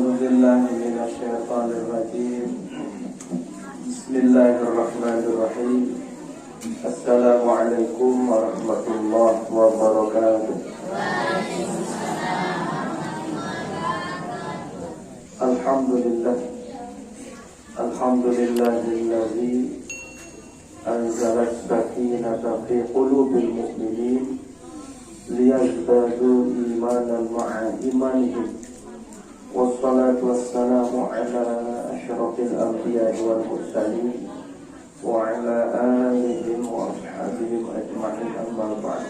أعوذ بالله من الشيطان الرجيم. بسم الله الرحمن الرحيم. السلام عليكم ورحمة الله وبركاته. الحمد لله الذي أنزل السكينة في قلوب المؤمنين ليزدادوا إيمانا مع إيمانهم. والصلاة والسلام على أشرف الأنبياء والمرسلين وعلى آلهم وأصحابهم أجمعين. أما بعد.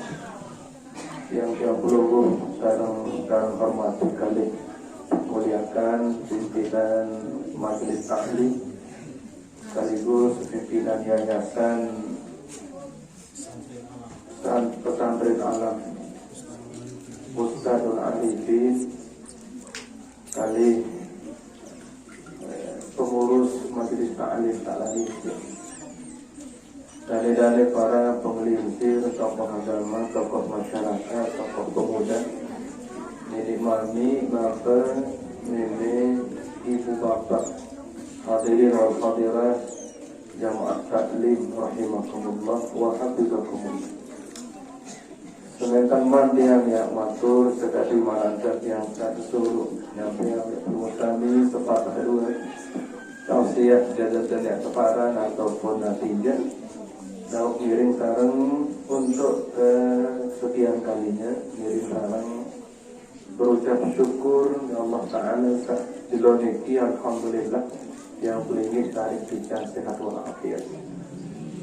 Yang berhubung dan hormati kali muliakan pimpinan Majelis Taklim sekaligus pimpinan Yayasan Pesantren Alam Ustadzul Arifin, kali pengurus Majelis Taklim Ta'lim, dari para pengelincir, tokoh agama, tokoh masyarakat, tokoh pemuda, nenek mami, bapak, nenek, ibu bapak, hadirin wal hadirat, jamaah taklim rahimakumullah wa hafizakumullah. Sementara mandian yang matur sekali malantar yang satu suruh yang bermutami sepatah dua tausiah jadatan yang separan ataupun natinya daun miring sarang untuk sekian kalinya miring sarang berucap syukur ya Allah Ta'ala diloniki alhamdulillah yang boleh tarik pican sehat walafiat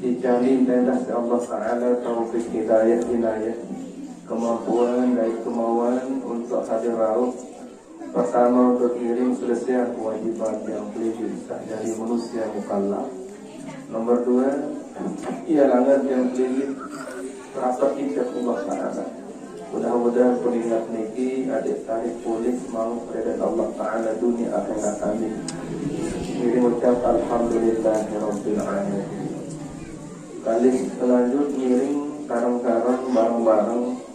dijamin dan Allah Ta'ala taufik hidayah inayah kemampuan dan kemauan untuk hadir rauh. Pertama, untuk kirim selesai kewajiban yang boleh bisa dari manusia mukallaf. Nomor dua, ialangan yang boleh terapat ikat Allah Ta'ala. Mudah-mudahan pengingat niki adik tarik polis mau kepada Allah Ta'ala dunia akhirat amin. Kirim ucap alhamdulillahirabbil alamin. Kali selanjut ngiring karang-karang bareng-bareng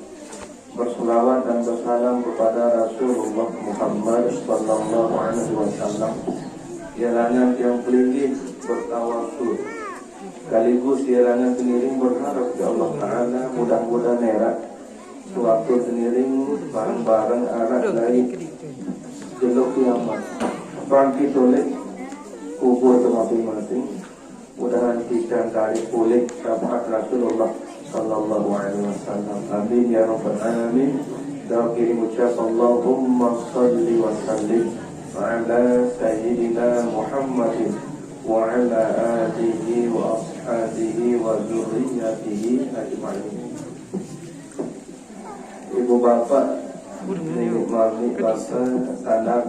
berselawat dan bersalam kepada Rasulullah Muhammad sallallahu alaihi wasallam. Ialangan yang pelingin bertawasul sekaligus ialangan seniring berharap ya Allah Ta'ala mudah-mudahan erat sewaktu seniring bareng-bareng arah dari jelok kiamat bangkit oleh kubur masing-masing. Mudahan kita tarik pulih syafaat Rasulullah sallallahu alaihi wasallam. Amin ya rabbal alamin. Doa kirim ucap Allahumma salli wa sallim ala sayyidina Muhammadin wa ala alihi wa ashabihi wa dzurriyyatihi ajma'in. Ibu bapak, nenek mami, bapak, sanak,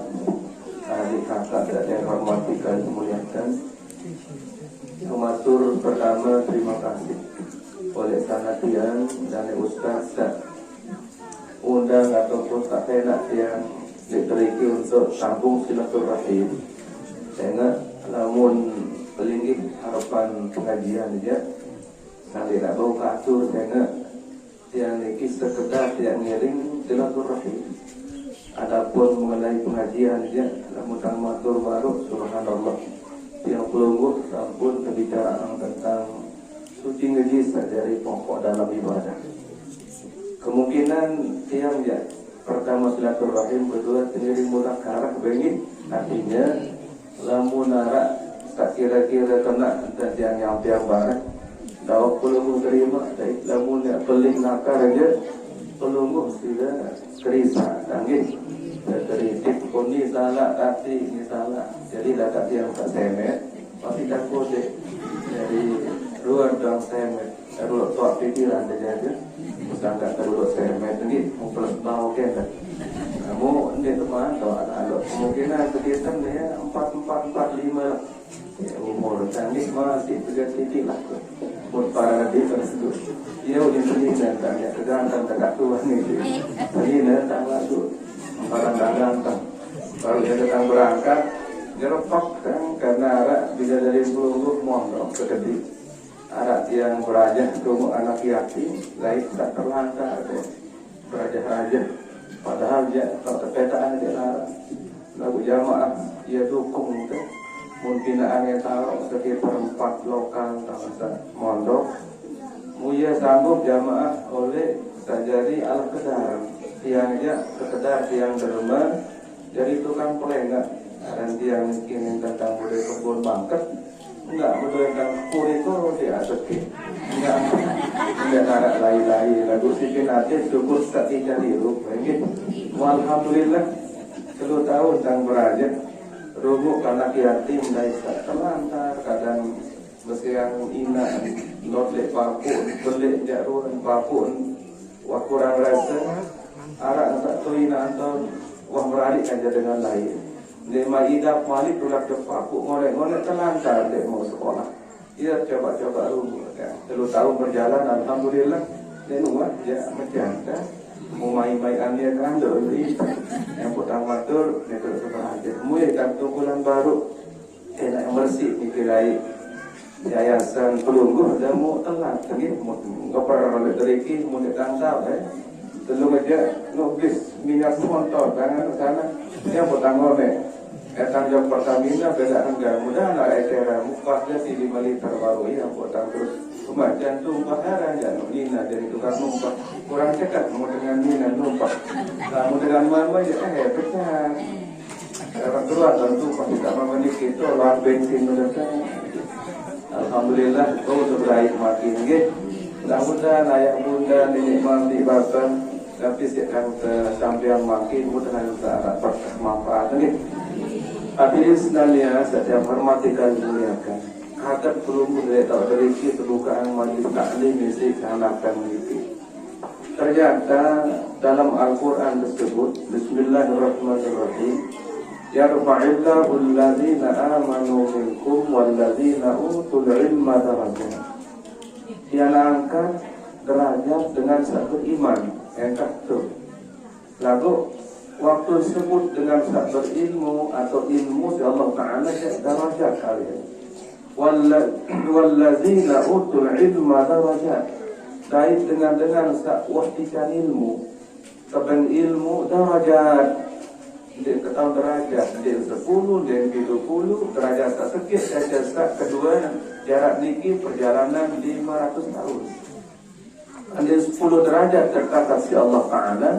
adik kakak dan yang hormati kalian muliakan. Matur pertama terima kasih oleh sanatian dan ustaz undang ataupun tak enak yang diteriki untuk sambung silaturahim. Saya namun pelingin harapan pengajian dia sambil nak bau katur saya yang niki sekedar yang ngiring silaturahim. Adapun mengenai pengajian dia namun matur baru subhanallah yang pelungguh sampun kebicaraan tentang suci ngejis dari pokok dalam ibadah. Kemungkinan tiang ya pertama silaturahim, kedua sendiri mudakarah bengin, artinya lamun nara tak kira-kira kena dan yang nyampe yang barat dawak pelungguh terima dari lamun ya peling nakar aja pelungguh sudah kerisa tanggih dari tip koni salah hati ini salah jadi lakat yang tak semet pasti tak kode dari luar dalam semet luar tuak pikiran saja bukan tak terlalu semet ini mau plus bau kan kamu ini teman atau anak kemungkinan kegiatan dia 4445 ya umur canggih masih 3 titik lah umur para nabi tersebut dia udah sini dan tanya kegantan tak tua nih ini tak lalu orang ganteng. Kalau dia datang berangkat, dia repot kan karena arak bisa dari peluru mondok ke kediri. Arak yang beraja tunggu anak yatim, lain tak terlantar deh. Beraja-raja, padahal dia kalau kepetaan dia arak. lagu jamaah ia dukung tu mungkin angin tahu sekitar 4 lokal tangsa mondok muya sambung jamaah oleh sajari al kedar tiangnya sekedar tiang derma jadi tukang pelengak dan tiang kini tentang budaya kebun bangket enggak budaya tentang itu dia sedikit enggak narak lain-lain lagu sipin atis cukup tak dicari gitu alhamdulillah 10 tahun tang beraja rumuk karena yatim dari terlantar kadang mesti yang ina not lek papun belik jaruan papun wah kurang rasa arak tak tu ina atau wah beralik aja dengan lain dia maida malik tulak ke papun ngolek-ngolek terlantar dia mau sekolah ia coba-coba rumuk kan 10 tahun berjalan alhamdulillah dia nuat dia macam kan mau main-main dia kan doi yang pertama tu dia terus beraja mulai dan bulan baru enak yang bersih dikirai yayasan pelungguh dan mau telat lagi mau ngapar dari ki mau ditangkap belum aja nubis minyak motor tangan sana yang pertama tanggung Pertamina beda enggak mudah lah ekera mupasnya si 5 liter baru yang potang terus cuma jantung pasaran jangan Nina dari tukang numpak kurang cekat mau dengan Nina numpak mau dengan mama ya pecah orang tua tentu pasti tak memiliki itu lawan bensin udah alhamdulillah sebaik makin gitu mudah-mudahan ayah bunda dinikmati bapak tapi sekarang sampai makin mudah-mudahan berkah manfaat gitu. Hadirin sekalian, saya hormati dan muliakan. Hadap belum mulai tak berisi terbukaan majlis taklim mesti akan memiliki. Ternyata dalam Al-Quran tersebut, Bismillahirrahmanirrahim. Yarfa'illahu alladzina amanu minkum walladzina utul ilma darajat. Dia angkat derajat dengan satu iman. Engkau tu. Lalu waktu disebut dengan saat berilmu atau ilmu si Allah Ta'ala darajat kalian walladzina utul ilma darajat kait dengan saat wahdikan ilmu keban ilmu darajat dia ketahui derajat dia 10 dia 70 derajat tak sekit saja kedua jarak niki perjalanan 500 tahun ada 10 derajat terkata si Allah Ta'ala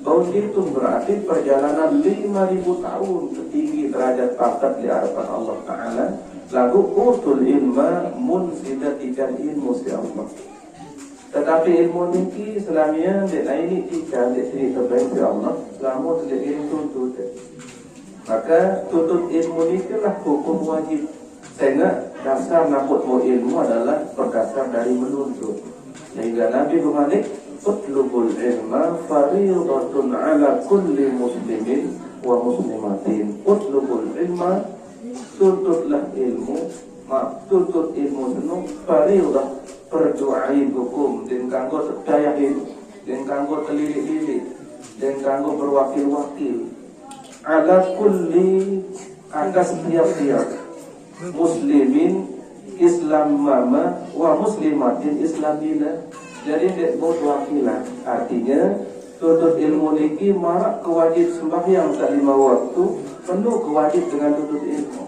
bahwa itu berarti perjalanan 5.000 tahun ketinggi derajat pangkat di hadapan Allah Ta'ala lagu utul ilma munsidatikan ilmu si Allah tetapi ilmu ini selamanya dia ini tidak dia terbaik si Allah selama tidak ilmu tuntut maka tuntut ilmu ini lah hukum wajib sehingga dasar nakut ilmu adalah berdasar dari menuntut sehingga Nabi bermalik utlubul ilma fariidatun ala kulli muslimin wa muslimatin utlubul ilma tuntutlah ilmu tuntut ilmu senung fariidah perdoain hukum dan kanggo terdayain dan kanggo telilik-lilik dan kanggo berwakil-wakil ala kulli atas tiap-tiap muslimin Islam mama wa muslimatin islamina. Jadi dia buat wakilan. Artinya tuntut ilmu niki marak kewajib sembahyang tak 5 waktu penuh kewajib dengan tuntut ilmu.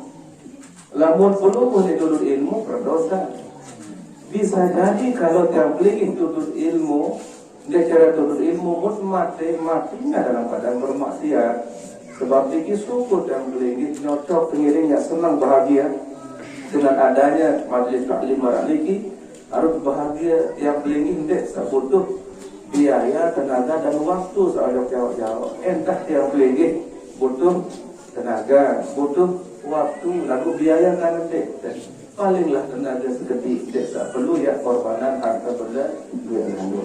Lamun penuh pun tuntut ilmu berdosa. Bisa jadi kalau yang pelih tuntut ilmu dia cara tuntut ilmu matinya dalam keadaan bermaksiat. Sebab ini syukur yang pelih nyocok pengiringnya senang bahagia dengan adanya majlis taklim maraliki harus bahagia yang beli indeks butuh biaya, tenaga dan waktu soal jauh-jauh. Entah yang beli butuh tenaga, butuh waktu, lalu biaya kan indeks. Palinglah tenaga seketik desa perlu ya korbanan harta benda duit lalu.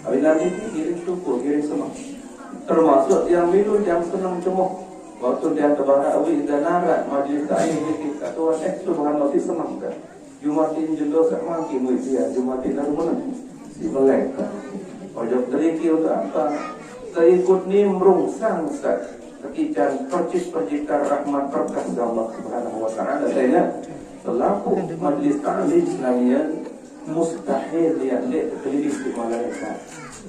Tapi nanti kirim syukur, kirim senang. Termasuk yang minum yang senang cemoh. Waktu dia terbarawi dan narat majlis taklim kita tuan subhanallah senang kan. Jumatin jendol sak mangki muid dia Jumatin lalu mana si melek ojok teriki untuk apa keikut nimrung sang sak kekican percik-percikan rahmat berkah Allah Subhanahu wa ta'ala. Saya selaku majlis ta'lim Islamian mustahil dia dek keliling di malaikat.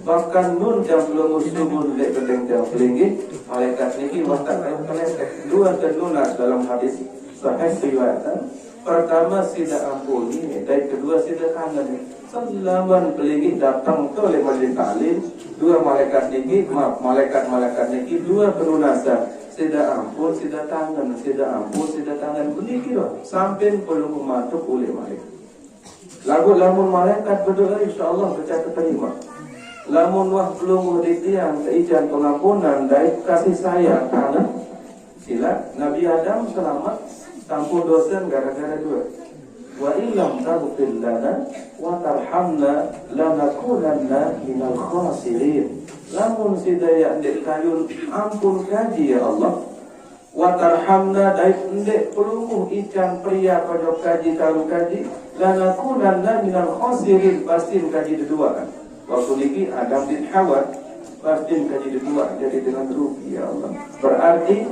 Bahkan nun jam belum subuh dek kedeng jam kelingi malaikat ini watak malaikat dua tenunas dalam hadis sahih riwayat. Pertama sida ampuni, dan kedua sida kangen. Selaman kelingi datang ke oleh majlis taklim, dua malaikat ini, malaikat ini dua penunasan. Sida ampun, sida tangan, sida ampun, sida tangan. Begitu sampai perlu mematuk oleh malaikat. Lagu lamun malaikat berdoa, insya Allah baca terima. Lamun wah belum ditiang keijan pengampunan dan kasih sayang karena sila Nabi Adam selamat tampun dosa gara-gara dua. Wa illam taghfir lana wa tarhamna lanakunanna minal khasirin. Lamun sidaya ndek kayun ampun kaji ya Allah. Wa tarhamna dai ndek pelumuh ican pria pojok kaji taru kaji lanakunanna minal khasirin pasti kaji kedua kan. Waktu ini Adam bin Hawa pasti kaji kedua jadi dengan rugi ya Allah. Berarti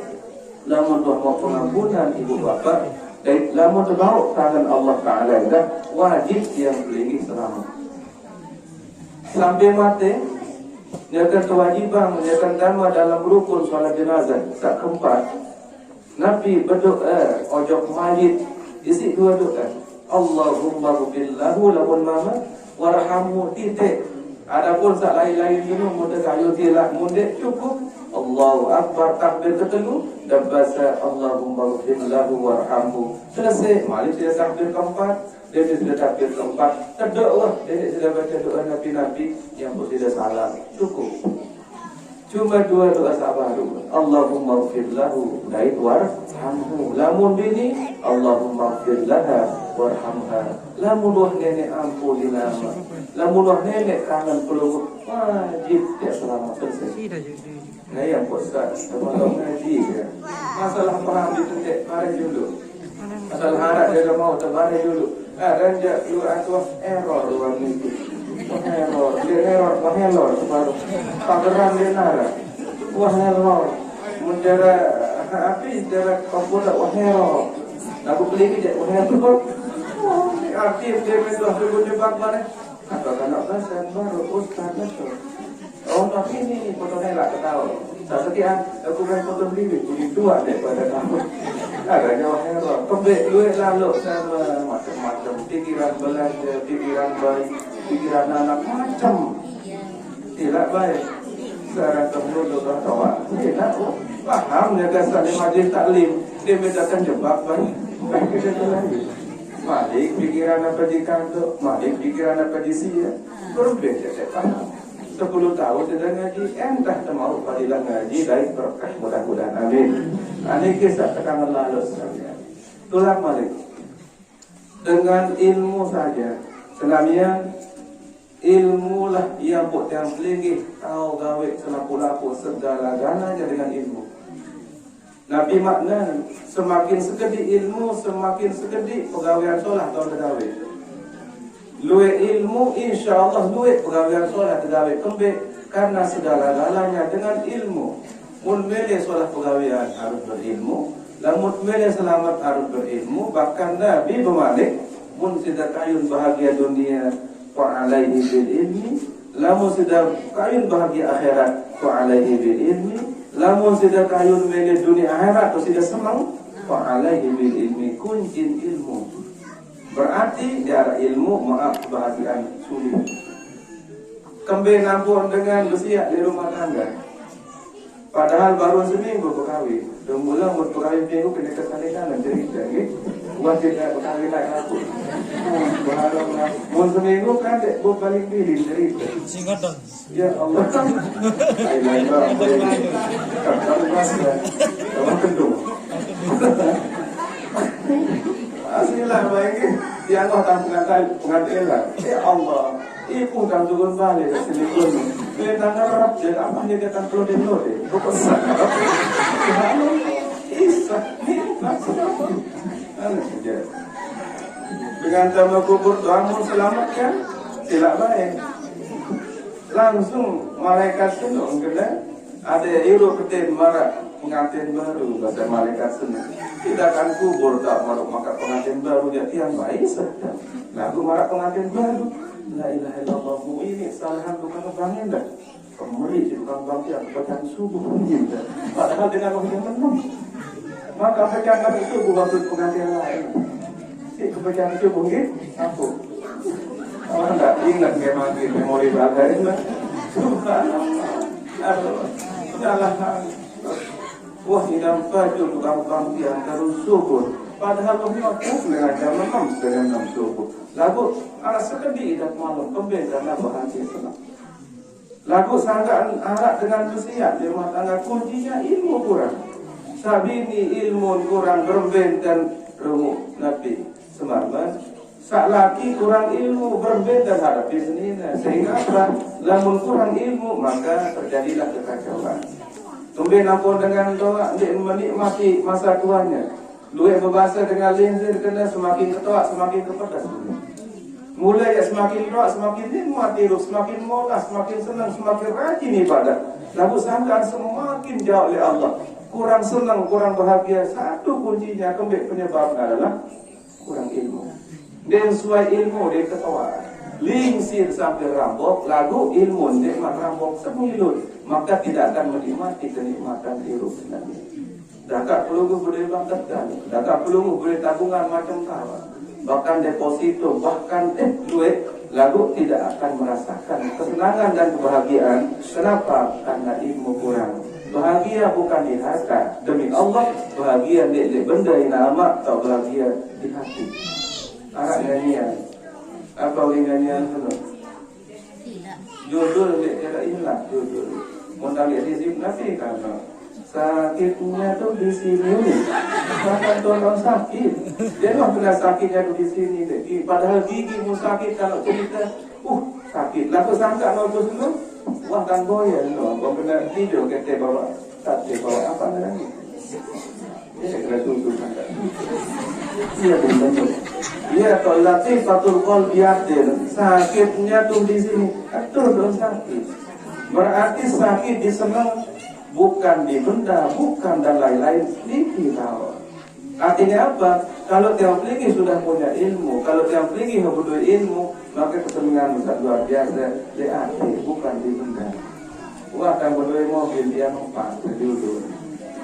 lamun tuh mau pengampunan ibu bapak dan lamun terbawa tangan Allah Ta'ala dah wajib yang beli selamat sampai mati. Nyakan kewajiban nyakan dama dalam rukun salat jenazah tak keempat Nabi berdoa ojok mayit isi dua doa Allahumma ghfirlahu lamun mama warhamhu titik. Adapun sak lain-lain dulu mudah kayu tilak mudah cukup Allahu Akbar takbir ketelu dan bahasa Allahumma ghfirlahu warhamhu selesai. Malik sudah takbir keempat, dia sudah takbir keempat, terdoa dia sudah baca doa nabi-nabi yang tidak salah cukup. Cuma dua doa baru Allahumma ghfirlahu dan warhamhu. Lamun bini Allahumma ghfirlaha warhamha. Lamun wah nenek ampuni nama. Lamun wah nenek kangen peluk wajib dia selamat selesai. Nah yang puasa termasuk ngaji ya. Masalah paham itu dek mari dulu. Masalah harap dia mau terbalik dulu. Ranjak lu atuh error luar itu. Error baru. Pageran dia nara. Wah error. Menjara api jara komputer wah error. Aku beli ke wah error. Arti dia menjual dulu jebak mana? Apa kanak bahasa baru ustaz betul. Oh tapi ini fotonya lah ketawa. Sekian aku kan foto beli tua daripada kamu. Agaknya wah error. Kembali lu lalu sama macam-macam pikiran belanja, pikiran baik, pikiran anak macam. Tidak baik. Sekarang kamu sudah tahu. Tidak paham ya dasar majlis taklim. Dia bedakan jebak baik. Baik kita lagi. Malik pikiran apa di kantor, malik pikiran apa di sini, berbeda saya paham. 10 tahun sudah ngaji, entah mau padilah ngaji dari berkah mudah-mudahan amin. Ini kisah tekangan lalu sekalian. Tulang Malik dengan ilmu saja, senamian ilmu lah yang buat yang pelinggi tahu gawe selapu-lapu segala-galanya dengan ilmu. Nabi makna semakin segede ilmu semakin segede pegawaian solat atau pegawai. Luwe ilmu insyaallah luwe pegawaian solat pegawai kembe karena segala-galanya dengan ilmu. Mun mele solat pegawaian harus berilmu, lamun mele selamat harus berilmu. Bahkan Nabi bermalik mun sudah kayun bahagia dunia wa alaihi bil ilmi, lamun sudah kayun bahagia akhirat wa alaihi bil ilmi. Lamun sudah kayun mele dunia akhirat atau sudah senang, fa alaihi bil ilmi kuncin ilmu. Berarti dia ilmu maaf kebahagiaan sulit. Kembali nampun dengan bersiap di rumah tangga. Padahal baru seminggu berkahwin. Dan mula mau berkahwin minggu kena kesalahan cerita, gitu. Wajib nak berkahwin nak aku. Mau seminggu kan dek balik pilih cerita. Singkatan. Ya Allah. Orang kendung. Aslilah baiknya dia Allah pengadilan. Ya Allah. Ibu kan turun balik ke sini pun. Dia tangan rap je, apa dia kata perlu deh. Bukan sangat. Isa, ni maksudnya. Dia. Dengan nama kubur doamu selamatkan, silap baik. Langsung malaikat senang kena ada iru ketin marah pengantin baru bahasa malaikat senang. Tidak akan kubur tak marah maka pengantin baru dia tiang baik saja. Lagu marak pengantin baru. La ilaha illallah ini kesalahan bukan kebangan dah. Kemeri di tukang bangkit bacaan subuh bunyi dah. Padahal dengan orang tenang. Maka bacaan subuh waktu pengantin lain. Si bacaan subuh gitu. Aku. Orang tak ingat memang memori belajar lah. Subhanallah. Salah. Wah dalam baju tukang bangkit terus subuh. Padahal kami aku dengan jam 6 dengan 6 subuh. Lagu anak sekedi dah malam kembali karena bahagia senang. Lagu sangkaan anak dengan bersiap di rumah tangga kuncinya ilmu kurang. Sabini ilmu kurang berbenten rumu Nabi Semarman. Sak laki kurang ilmu berbeda hadapi senina. Sehingga apa? Lamun kurang ilmu maka terjadilah kekacauan. Tumben ampun dengan doa dia menikmati masa tuanya. Luar berbahasa dengan linsir kena semakin ketua semakin kepedas. Mulai semakin doa semakin nikmat hidup, semakin molas, semakin senang, semakin rajin ibadah. Lalu sangkaan semakin jauh oleh Allah. Kurang senang, kurang bahagia. Satu kuncinya penyebabnya adalah kurang ilmu. Dia sesuai ilmu dia ketawa. Lingsir sampai rambok, lagu ilmu dia rambok semilut. Maka tidak akan menikmati kenikmatan hidup sendiri. Dakak peluru boleh bangkitkan, dakak peluru boleh tabungan macam tawa, bahkan deposito, bahkan duit, lalu tidak akan merasakan kesenangan dan kebahagiaan. Kenapa? Karena ilmu kurang. Bahagia bukan di harta, demi Allah bahagia di benda yang nama atau bahagia di hati. Arak nyanyian, apa nyanyian itu? Judul dia tidak hilang judul. Mau lihat di sini nanti kan. Sakitnya tuh di sini nih, bahkan tolong sakit. Dia nggak kena sakitnya tuh di sini deh. Padahal gigi mau sakit kalau cerita, sakit. Lalu sangka mau tuh dulu, wah kan boyan loh. Kau kena tidur kita bawa, sate bawa apa namanya? Dia kena tutup sangka. Iya betul. Iya kalau latih fatul kol biatin, sakitnya tuh di sini, tolong sakit. Berarti sakit disenang. Bukan di benda, bukan dan lain-lain, dikira. Artinya apa? Kalau tiap lagi sudah punya ilmu, kalau tiap lagi mempunyai ilmu, maka kesenangan besar luar biasa di hati, bukan di benda. Wah, akan berdua mobil dia mempan dulu.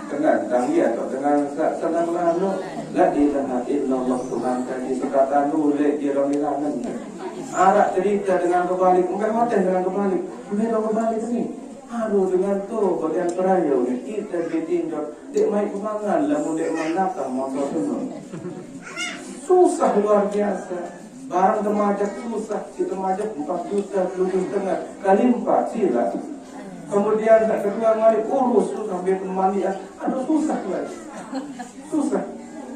Dengan tanggi atau dengan senang lalu, la ilaha illallah Tuhan kaji sekatan nulek di romilangan. Arak cerita dengan kebalik, bukan mati dengan kebalik, bukan kebalik ni. Aduh dengan tu bagian perayu ni kita ditinjau dek mai kemangan lamun dek manakah motor tu susah luar biasa. Barang temajak susah, si temajak 4 juta, 7 setengah kali 4 sila. Kemudian tak kedua kali urus tu sampai pemandian, aduh susah lagi. Susah.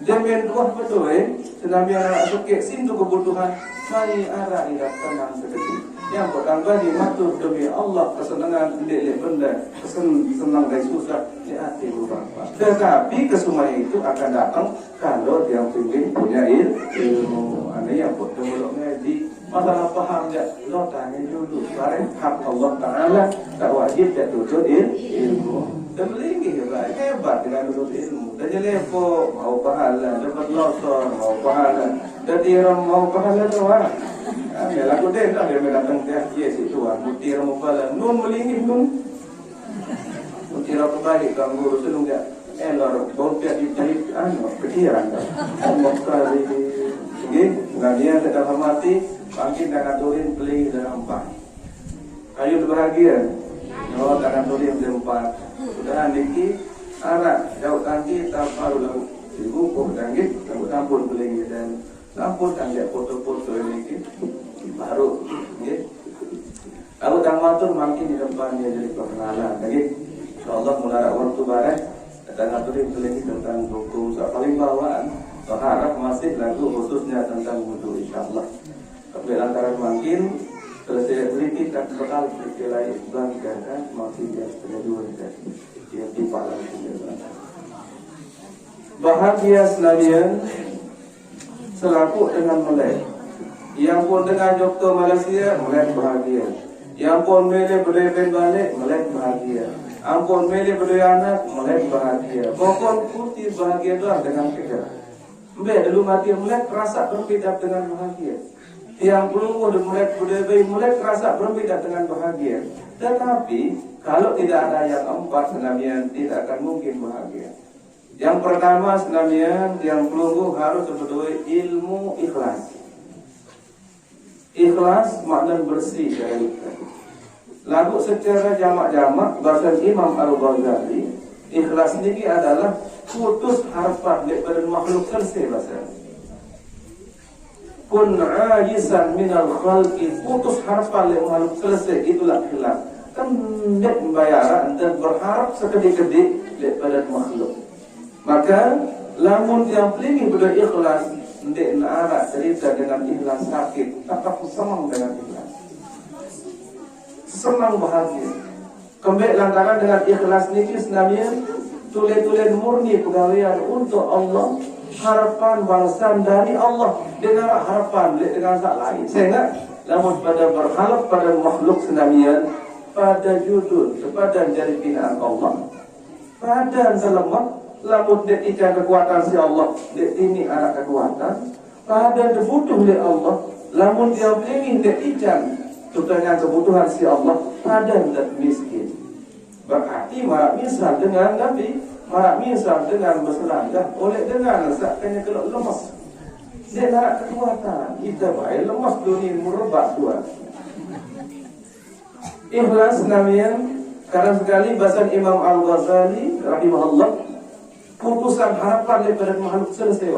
Jamin dua betul senami anak sukik sintu kebutuhan mai arah irat tenang sedikit. Yang pertama dimatur demi Allah kesenangan tidak benda senang dan susah di hati bapak. Tetapi kesemuanya itu akan datang kalau yang tinggi punya ilmu. Ada yang buat belum ngaji masalah paham ya lo tanya dulu. Barang hak Allah Taala tak wajib tak tuntut ilmu. Dan lagi hebat dengan tuntut ilmu. Dan lepo mau pahala, dapat losor mau pahala, dan tiram mau pahala doang. Ya lagu dia tak dia datang tiap dia situ mutir mupala nun melingih nun mutir apa balik kamu urus dulu dia lor bompet dicari pikiran mau kali ini dia tidak hormati bangkit dan aturin beli dalam empat kayu berbahagia no dan aturin dalam empat sudah niki anak jauh tangki tak baru lalu ibu pun tangki kamu tampun beli dan tampun tangki foto-foto ini baru, ya. Kalau dah matur makin di depan dia jadi perkenalan, lagi. Insyaallah mulai waktu bareng, kita ngaturin lagi tentang hukum. Paling bawaan, berharap masih lagu khususnya tentang wudu, insyaallah. Tapi lantaran makin selesai teliti tak bekal berkelai bangga kan, masih dia dua dia tipa lagi. Bahagia sekalian selaku dengan melek. Yang pun dengan doktor Malaysia melek bahagia. Yang pun mele berleben balik melek bahagia. Ampun mele berdua anak melek bahagia. Pokok putih bahagia doang dengan kita. Mbak dulu mati melek rasa berbeda dengan bahagia. Yang pelunggu mulai terasa berbeda dengan bahagia. Tetapi kalau tidak ada yang empat senamian tidak akan mungkin bahagia. Yang pertama senamian yang pelunggu harus berdua ilmu ikhlas. Ikhlas makna bersih dari luka. Lagu secara jamak-jamak bahasa Imam Al-Ghazali, ikhlas ini adalah putus harapan daripada makhluk selesai bahasa. Kun ajisan minal khalqi, putus harapan daripada makhluk selesai, itulah ikhlas. Kan tidak membayaran dan berharap sekedik-kedik daripada makhluk. Maka lamun yang pelingin berikhlas, tidak nak cerita dengan ikhlas sakit, tetap senang dengan ikhlas. Senang bahagia. Kembali lantaran dengan ikhlas niki senamnya tulen-tulen murni pegawaian untuk Allah, harapan balasan dari Allah dengan harapan dengan tak lain. Sehingga namun pada berharap pada makhluk senamian, pada judul kepada jari binaan Allah, pada selamat lamun dia ikan kekuatan si Allah, dia ini anak kekuatan, pada dibutuh oleh Allah, lamun dia ingin dia ikan dengan kebutuhan si Allah, pada tidak miskin. Berarti marak misal dengan Nabi, marak misal dengan berserangga, oleh dengan sakanya kalau lemas. Dia nak kekuatan, kita baik lemas dunia merebak Tuhan. Ikhlas namanya, karena sekali bahasa Imam Al-Ghazali rahimahullah, putusan harapan daripada makhluk selesai.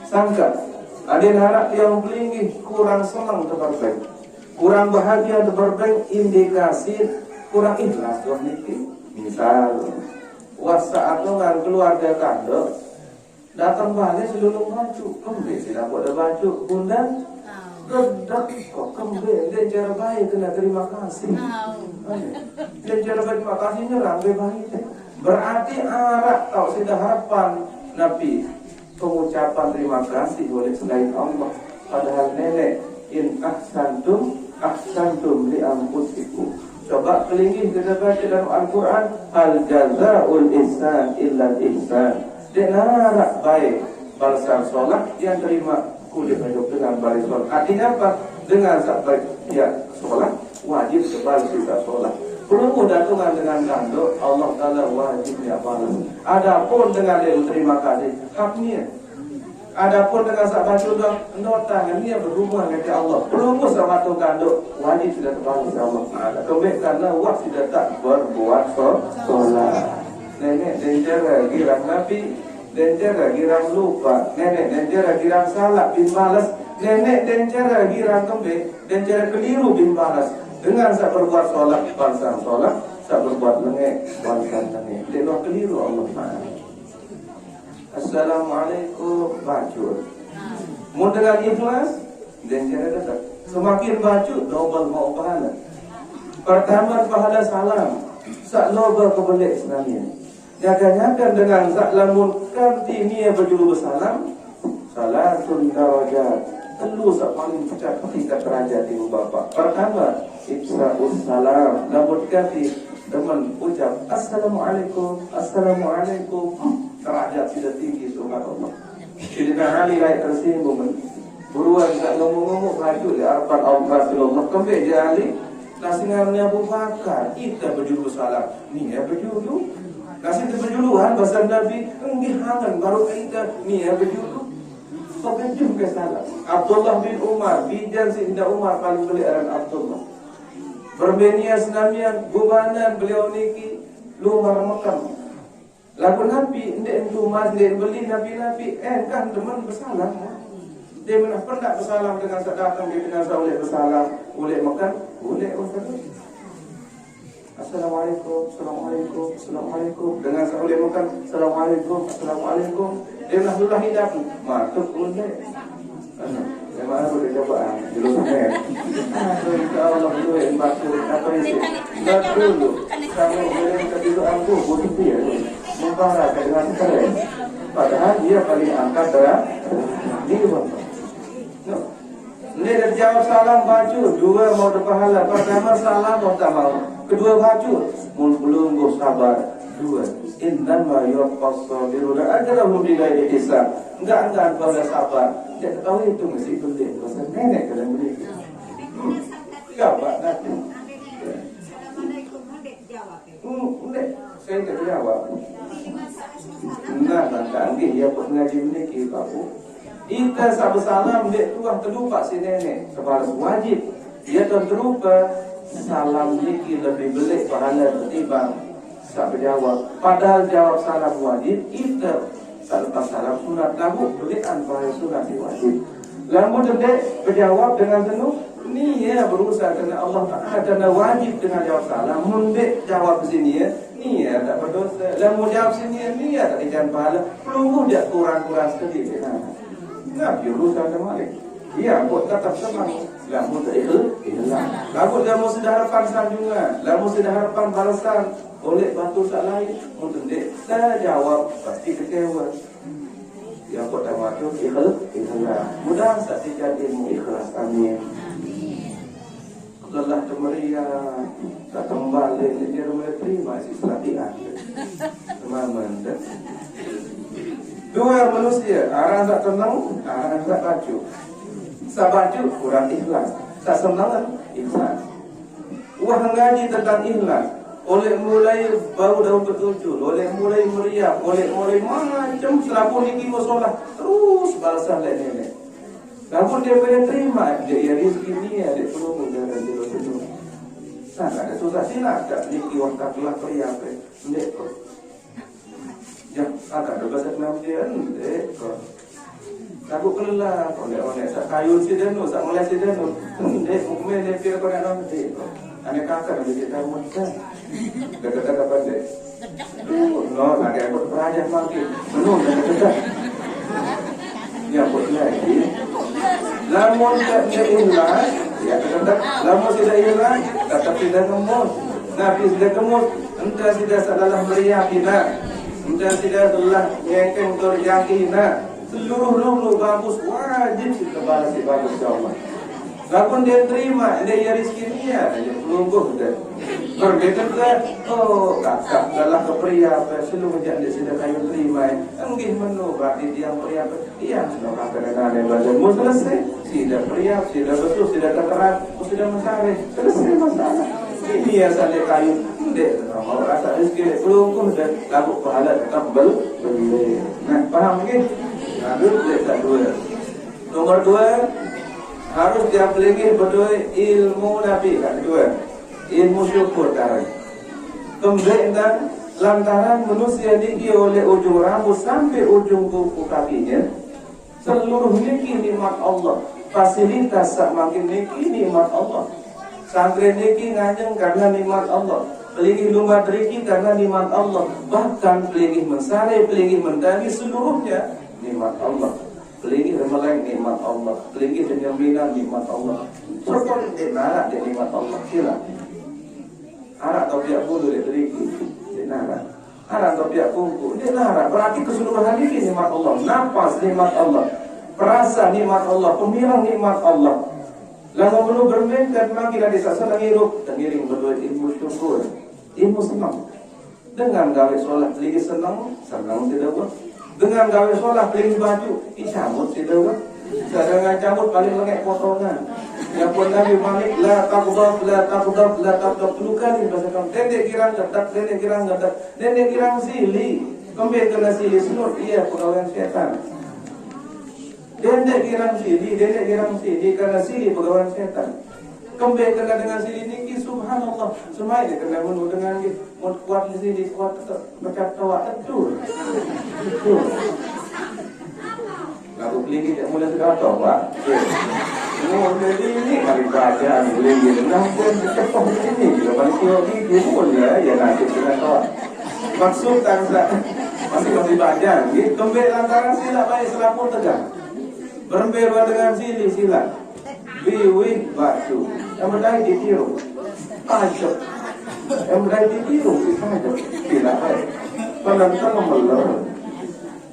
Sangka, ada yang harap yang pelinggi kurang senang terbaik, kurang bahagia terbaik, indikasi kurang ikhlas tuan niki. Misal wasa atau ngan keluarga kandung datang balik seluruh baju, kembali tidak ada baju bunda redak kok kembali dia cara baik kena terima kasih. Dia cara baik terima kasih nyerang baik. Berarti arah tahu sudah harapan Nabi pengucapan terima kasih oleh selain Allah. Padahal nenek in ahsantum li anfusikum. Coba kelingin kita baca dalam Al-Quran, hal jazaul ihsan illa ihsan. Dia narak baik balasan solat yang terima kulit hidup dengan baris solat. Artinya apa? Dengan sampai ya solat wajib sebal kita solat. Perlu datungan dengan kandung Allah Taala wajibnya balas. Adapun dengan dia terima kasih haknya. Adapun dengan sahabat sudah nota ini berhubungan dengan Allah. Perlu sama tu kandung wajib sudah terbalas Allah Taala. Kembali karena waktu sudah tak berbuat solat. Nenek denjara girang Nabi, denjara girang lupa. Nenek denjara girang salah bin balas. Nenek denjara girang kembali, denjara keliru bin balas. Dengan saya berbuat solat, balasan solat, saya berbuat lengek, balasan lengek. Dia keliru Allah Taala. Assalamualaikum bacur. Mau dengan ikhlas, dan jangan datang. Semakin bacur, double mau pahala. Pertama pahala salam, sak loba kebelik sebenarnya. Jaga-jaga dengan sak lamun kanti niya berjulu bersalam, salatun darajat. Telu sak paling cepat kita derajat ibu bapa. Pertama, ifsa'us salam, lamun kanti teman ucap assalamualaikum, assalamualaikum. Derajat sudah tinggi subhanallah. Sidina Ali layak tersinggung. Buruan tak ngomong-ngomong baju di harapan Allah Rasulullah. Kembali je Ali, nasingannya Abu Bakar. Kita berjulu salam. Ni ya berjulu. Kasih tu berjuluhan bahasa Nabi. Enggih hangan baru kita. Ni ya berjulu. Kau berjulu ke salam. Abdullah bin Umar, bijan Sidina Umar paling beliaran Abdullah. Berbenia senamian gubanan beliau niki luar Mekah. Lagu Nabi, tidak itu masjid beli Nabi-Nabi, kan teman bersalam. Dia pernah bersalam dengan datang dia dengan boleh bersalam, boleh makan, boleh ustaz. Assalamualaikum, assalamualaikum, assalamualaikum. Dengan saya boleh makan, assalamualaikum, assalamualaikum. Dia nak dulu hidup, masuk boleh. Memang boleh coba dulu kan. Allah dulu yang baca apa itu. Dan dulu kamu boleh kedua aku butuh dia. Membarakan dengan keren. Padahal dia paling angkat darah ini bapak. Ini dah jawab salam baju. Dua mau berpahala. Pertama salam mau tak mau. Kedua baju. Belum sabar. Dua. Innama yuwaffas sabiruna ajrahum bighairi hisab. Enggak pada sabar. Dia tak tahu itu mesti beli. Pasal nenek kena beli. Jawab nanti. Assalamualaikum, Dek jawab. Dek, saya tak jawab. Nah, canggih ya pun ngaji meniki bapu. Kita sabu salam dek tuah terlupa si nenek kepala wajib. Dia terlupa salam niki lebih belik pahala ketimbang tak berjawab. Padahal jawab salam wajib kita lepas salam sunat nabu belikan pahala sunat wajib. Lalu dek berjawab dengan penuh ni ya berusaha kerana Allah Taala kerana wajib dengan jawab salam. Mundek jawab sini ya ni ya tak berdosa. Lalu jawab sini ni ya tak ikan pahala. Perlu dia kurang-kurang sedikit. Nah, berusaha kembali. Ya, buat tetap senang. Lalu tak ikhlas. Lalu kamu sudah harapan sanjungan. Lalu sudah harapan balasan oleh bantu tak lain. Untuk dek saya jawab pasti kecewa. Yang pertama itu ikhlas. Mudah saja jadi ikhlas. Amin. Lelah kemeriah tak kembali dia rumah terima si selatihan. Teman-teman. Dua manusia, orang tak tenang, orang tak baju. Tak baju kurang ikhlas. Tak senang ikhlas. Wah ngaji tentang ikhlas. Oleh mulai baru dah bertujuh, oleh mulai meriah, oleh mulai macam selapun ini musolah terus balasan nenek. Namun dia boleh terima dia rezeki ni dia perlu dia dulu. Nah, ada susah sila tak niki waktu kelah pria apa. Ndek. Ya, ada bahasa nama dia ndek. Aku kelah oleh sak kayu si denu, sak mulai si denu. Ndek mukmin dia kira kau nak ndek. Ane kakak dia tahu macam. Dekat apa ndek? No, ada aku peraja makin. Menung dekat. Ya boleh. Lamun tak ikhlas, ya tetap. Lamun tidak ikhlas, tetap tidak kemud. Nabi tidak kemud, entah tidak salah meriah kita, entah tidak telah ngekeng terjangkina. Seluruh bagus wajib kita balas bagus Allah. Lamun dia terima, dia rezeki dia, dia pelungguh dia. Berbeda oh kakak dalam kepria seluruh menjadi sudah kayu terima. Enggih menu berarti dia pria dia sudah kakak dan ada badanmu selesai. Sudah pria, sudah betul, sudah terang, sudah mencari selesai masalah. Ini yang saya kayu. Dek, mau rasa rezeki pelungguh dan lalu pahala tetap beli. Nah, paham ke? Lalu letak dua. Nomor dua. Harus dia pelajari betul ilmu Nabi kan kedua, ilmu syukur tarik. Kemudian lantaran manusia tinggi oleh ujung rambut sampai ujung kuku kakinya, seluruh niki nikmat Allah. Fasilitas semakin niki nikmat Allah. Santri niki ngajeng karena nikmat Allah. Pelingih lumba deriki karena nikmat Allah. Bahkan pelingih mensare, pelingih mendani seluruhnya nikmat Allah. Pelingih remeleng nikmat Allah, pelingih dengan bina nikmat Allah. Sokong dia narak dia nikmat Allah sila. Arak atau pihak bulu dia teriki, dia narak. Arak atau pihak bungku, dia narak. Berarti keseluruhan ini nikmat Allah. Nafas nikmat Allah, perasa nikmat Allah, pemirang nikmat Allah. Lalu perlu bermainkan makin ada sasa hirup, tengiring berdua ilmu syukur, ilmu senang. Dengan gawe solat lagi senang tidak buat. Dengan gawe solat beli baju, dicabut si dewa. Sedangkan cabut paling pakai potongan. Yang pun Nabi Malik la taqdab dulu kali bahasa kamu. Nenek kirang gedak, nenek kirang sili. Kembali kena sili senur, iya pegawai setan. Nenek kirang sili karena sili pegawai setan. Kembali kena dengan sili niki subhanallah. Semai dia kena bunuh dengan ni. Mau kuat di sini, kuat macam tawa tedur. Lalu pelinggi tak mula sekata, Pak. Jadi ini kali baca pelinggi. Nampun cepat ini. Bila balik teori dia pun ya nanti kena tawa. Maksud tak masih baca. Kembali lantaran sila baik selapun tegak. Berberu dengan sila. Biwi batu. Yang berdaya ditiru. Pajak. Yang berdaya ditiru. Pajak. Tidak baik. Penonton memelor.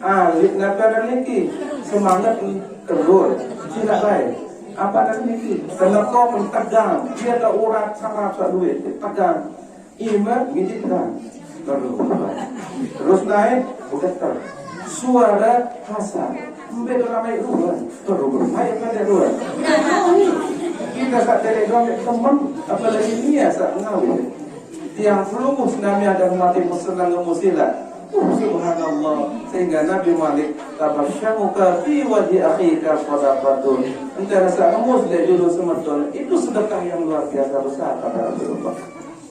Alik napa niki semangat terus. Tidak baik. Apa niki? Karena kau tegang. Dia ada urat sama duit. Tegang. Iman ngijit terang. Terus naik. Bukan ter. Suara kasar. Mbak ramai dua, terus saya pada dua. Kita saat telegram teman, apalagi dia saat ngawin. Tiang flumus nami ada mati musulan musila. Subhanallah, sehingga Nabi Malik tabasyamuka fi wajhi akhika sadaqatun. Entah rasa ngemus dari dulu semerton, itu sedekah yang luar biasa besar kata Rasulullah.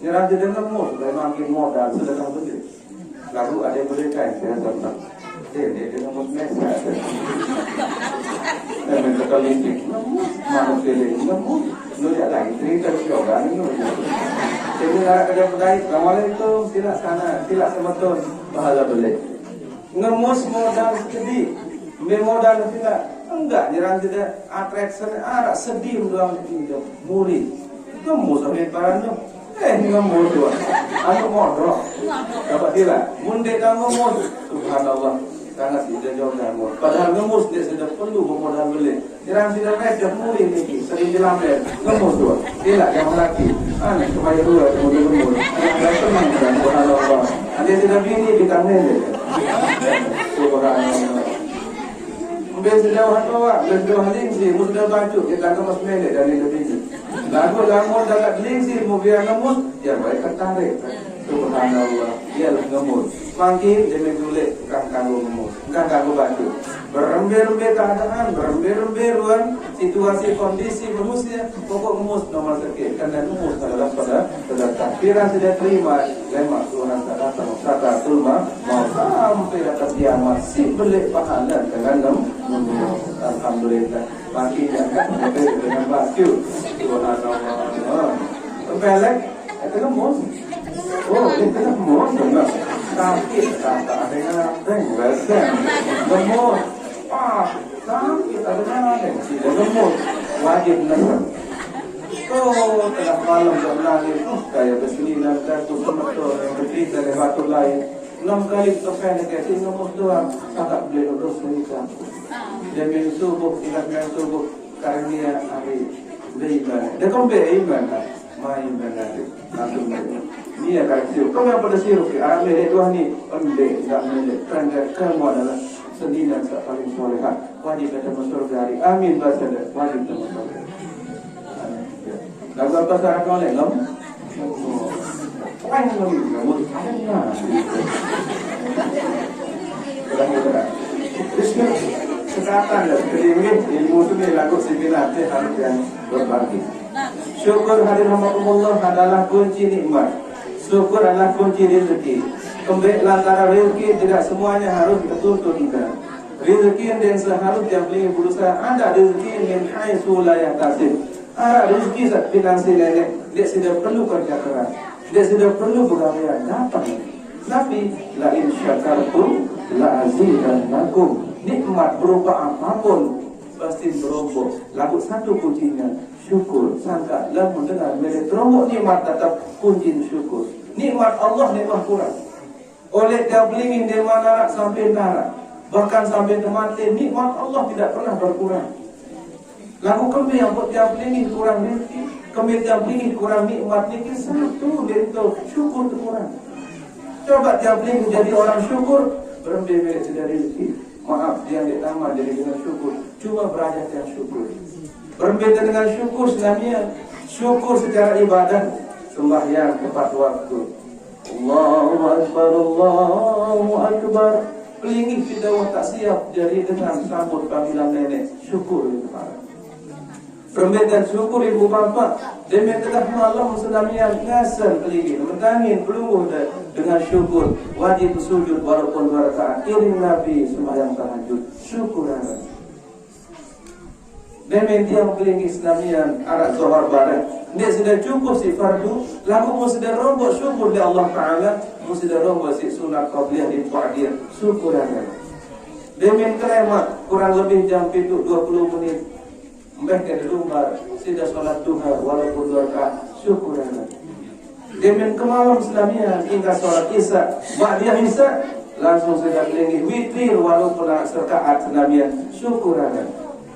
Nyerah jadi ngemus, dari makin modal sedekah begitu. Lalu ada mereka yang saya tentang dia ngemus mesa. Dan mereka kelingking, ngemus, manusia ngemus, lu ya lagi cerita juga ini. Jadi ada pedai, Assalamualaikum, sila sana, sila semerton. Pahala beli ngemus modal sedih modal tidak enggak jalan tidak attraction arak sedih doang hidup muri ngemus sampai parano ngemus doang anu modal dapat tidak munde kamu ngemus subhanallah sangat tidak jauh ngemus padahal ngemus dia sudah perlu modal beli jalan tidak ada muri ini sering dilamar ngemus doang tidak yang lagi aneh supaya dua kemudian ngemus ada senang dan subhanallah. Ada tidak bini di kangen subhanallah. Mbak sudah hatua, sudah lingsi, sudah baju kita kemas melek dan itu bini. Lagu dalam lingsi, mobil ngemus, ya baik tertarik. Subhanallah, ialah ngemus. Makin demi dulu kangkang ngemus, kangkang baju. Berembir-embir keadaan, berembir-embiruan situasi kondisi ngemusnya, pokok ngemus nomor sekian. Karena ngemus adalah pada takbiran sudah terima, lemak Tuhan kata tulma mau sampai atas kiamat si beli pahala dengan ngemus. Alhamdulillah, makin jangan dengan baju. Subhanallah. Pelek, itu ngemus. Oh, itu ngemus, benar. Sakit, kata ada yang ngemus. Sakit ada yang tidak ngemut wajib ngemut. Oh, tengah malam jam langit kayak beslinan kartu semeton yang berdiri dari batu lain 6 kali terpendek kayak ngemut doang kakak beli terus menikah demi subuh ingat dengan subuh karena hari beribadah dia kan beribadah main benar langsung dia kayak sirup kau yang pada sirup arah melek tuan ni embek tak melek kerana kamu adalah sendirian tak paling soleha wajib ada masuk surga. Amin bahasa dia wajib ada masuk surga. Lagu apa syarat kau ni ngam? Orang ngam ngam. Bismillah. Sekatan dah. Keringin ilmu tu ni lagu sembilan harus yang berbagi. Syukur hadir hamdulillah adalah kunci nikmat. Syukur adalah kunci rezeki. Kembali antara rezeki tidak semuanya harus dituntut juga. Rezeki yang seharusnya beli berusaha ada rezeki yang haitsu la yahtasib. Ada rezeki saat finansial nenek dia tidak perlu kerja keras. Dia tidak perlu bekerja dapat. Tapi la in syakartum la azidannakum. Nikmat berupa apapun pasti berombok. Lagu satu kuncinya syukur. Sangka dan mendengar milik terombok nikmat tetap kunci syukur. Nikmat Allah nikmat kurang. Oleh dia belingin dia mana sampai darah, bahkan sampai mati nikmat Allah tidak pernah berkurang. Lagu kami yang buat dia belingin kurang rezeki, kami dia belingin kurang nikmat ini satu dia itu syukur itu kurang. Coba dia belingin jadi orang syukur, berembik sudah rezeki. Maaf dia tidak tamat jadi dengan syukur, cuma belajar yang syukur. Berbeda dengan syukur sebenarnya syukur secara ibadah sembahyang tepat waktu. Allahu Akbar, Allahu Akbar. Pelingin kita tak siap jadi dengan sambut panggilan nenek. Syukur itu Pak. Perbedaan syukur ibu bapa. Demi tengah malam sedamian ngasar pelingin. Mentangin pelungguh dengan syukur. Wajib sujud walaupun 2 rakaat. Iring Nabi sembahyang tahajud. Syukuran. Demi tiang pelingin sedamian arak zohar barat. Dia sudah cukup si fardu, lalu mu sudah rombok syukur di Allah Ta'ala, mu sudah rombok si sunat qabliyah di ba'diyah, syukuran. Demi kelemat, kurang lebih jam 20 menit, mbak ke rumah, sudah sholat duha, walaupun 2 rakaat, syukuran. Demi kemalam Islamiyah, hingga sholat isya, ba'diyah isya, langsung sudah pelingin witir, walaupun serkaat Islamiyah, syukuran.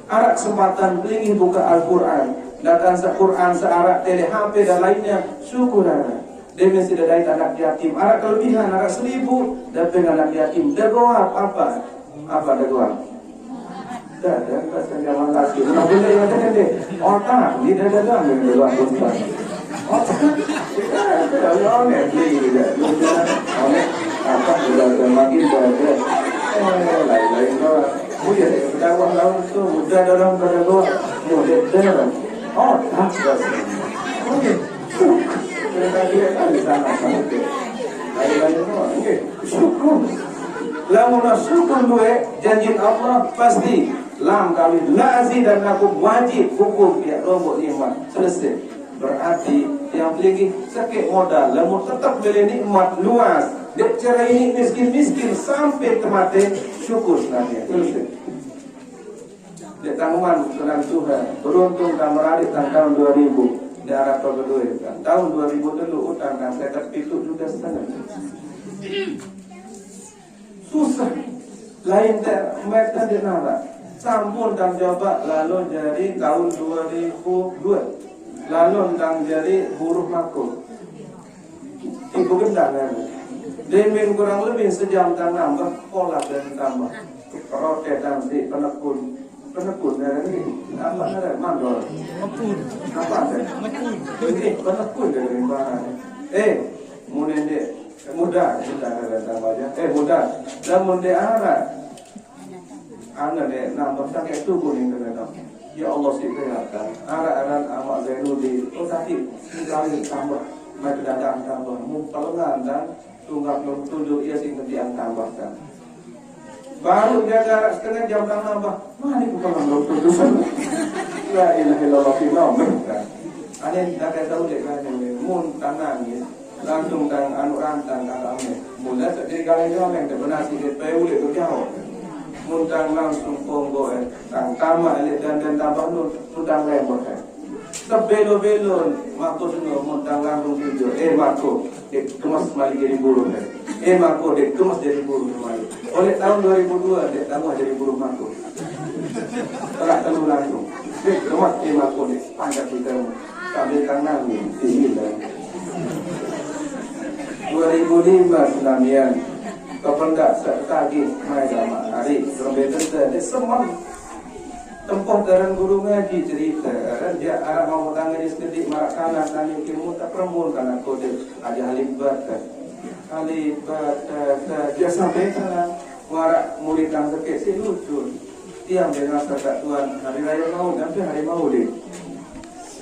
Arak kesempatan pelingin buka Al-Quran, datang se-Quran, se-arak, tele HP dan lainnya, syukuran. Demi sudah dari anak yatim, arak kelebihan, arak 1000, dan dengan anak yatim, dagoab apa? Apa dagoab? Dah zaman lagi. Nak boleh yang ada deh. Otak ni dah dalam ni luar biasa. Otak. Kalau ni beli dia. Oleh apa sudah makin dah. Lain-lain kau. Muda kedawah lawan tu muda dalam kedawah. Muda dalam. Otak dah. Okey. Kita dia kan di sana sana. Lain-lain kau. Okey. Syukur. Lamun syukur dua janji Allah pasti lam kali lazi dan aku wajib hukum dia rombok nikmat selesai. Berarti yang lagi sakit modal lamun tetap beli nikmat luas dek cara ini miskin sampai temate syukur sebenarnya selesai. Dek tanggungan dengan Tuhan beruntung dan meradik tahun 2000 di Arab kedua kan tahun 2000 dulu utang dan saya terpitu juga setengah. Susah lain tak mereka dinara sampun dan jawab lalu jadi tahun 2002 lalu dan jadi huruf makul ibu gendang demin kurang lebih sejam dan nambah pola dan tambah roket dan si penekun dari apa ada mandor apa ada ini penekun dari mana mudah mudah dan mudah arah anak dek nambah sakit tu kuning kena ya Allah sih kelihatan arah amak Zainuddin tadi kali tambah mereka datang tambah mumpalengan dan tunggak tunjuk ia sih yang tambahkan baru dia jarak setengah jam dan nambah mana bukan belum tunjuk la ilaha illallah fi'lam kan aneh dah tahu dek kan mun tangan ya langsung dan anu rantang kami mula jadi kali yang berbunasi di PU itu jauh muntang langsung ponggo tang tama dan tambah nu sudah lembut sebelo-belo waktu sudah muntang langsung video mako kemas kembali jadi buruh mako kemas jadi buruh kembali oleh tahun 2002 dek tambah jadi buruh mako telah telu langsung kemas mako pangkat kita sambil tangan tinggi 2005 Senamian kependak tadi mai sama hari berbeda dia semua tempoh daran guru ngaji cerita kan dia arah mau tangan sekedik marak kanan tani ilmu tak perempuan karena kode aja halibat dia sampai sana marak murid yang sekek si lucu tiang dengan serta Tuhan hari raya mau sampai hari maulid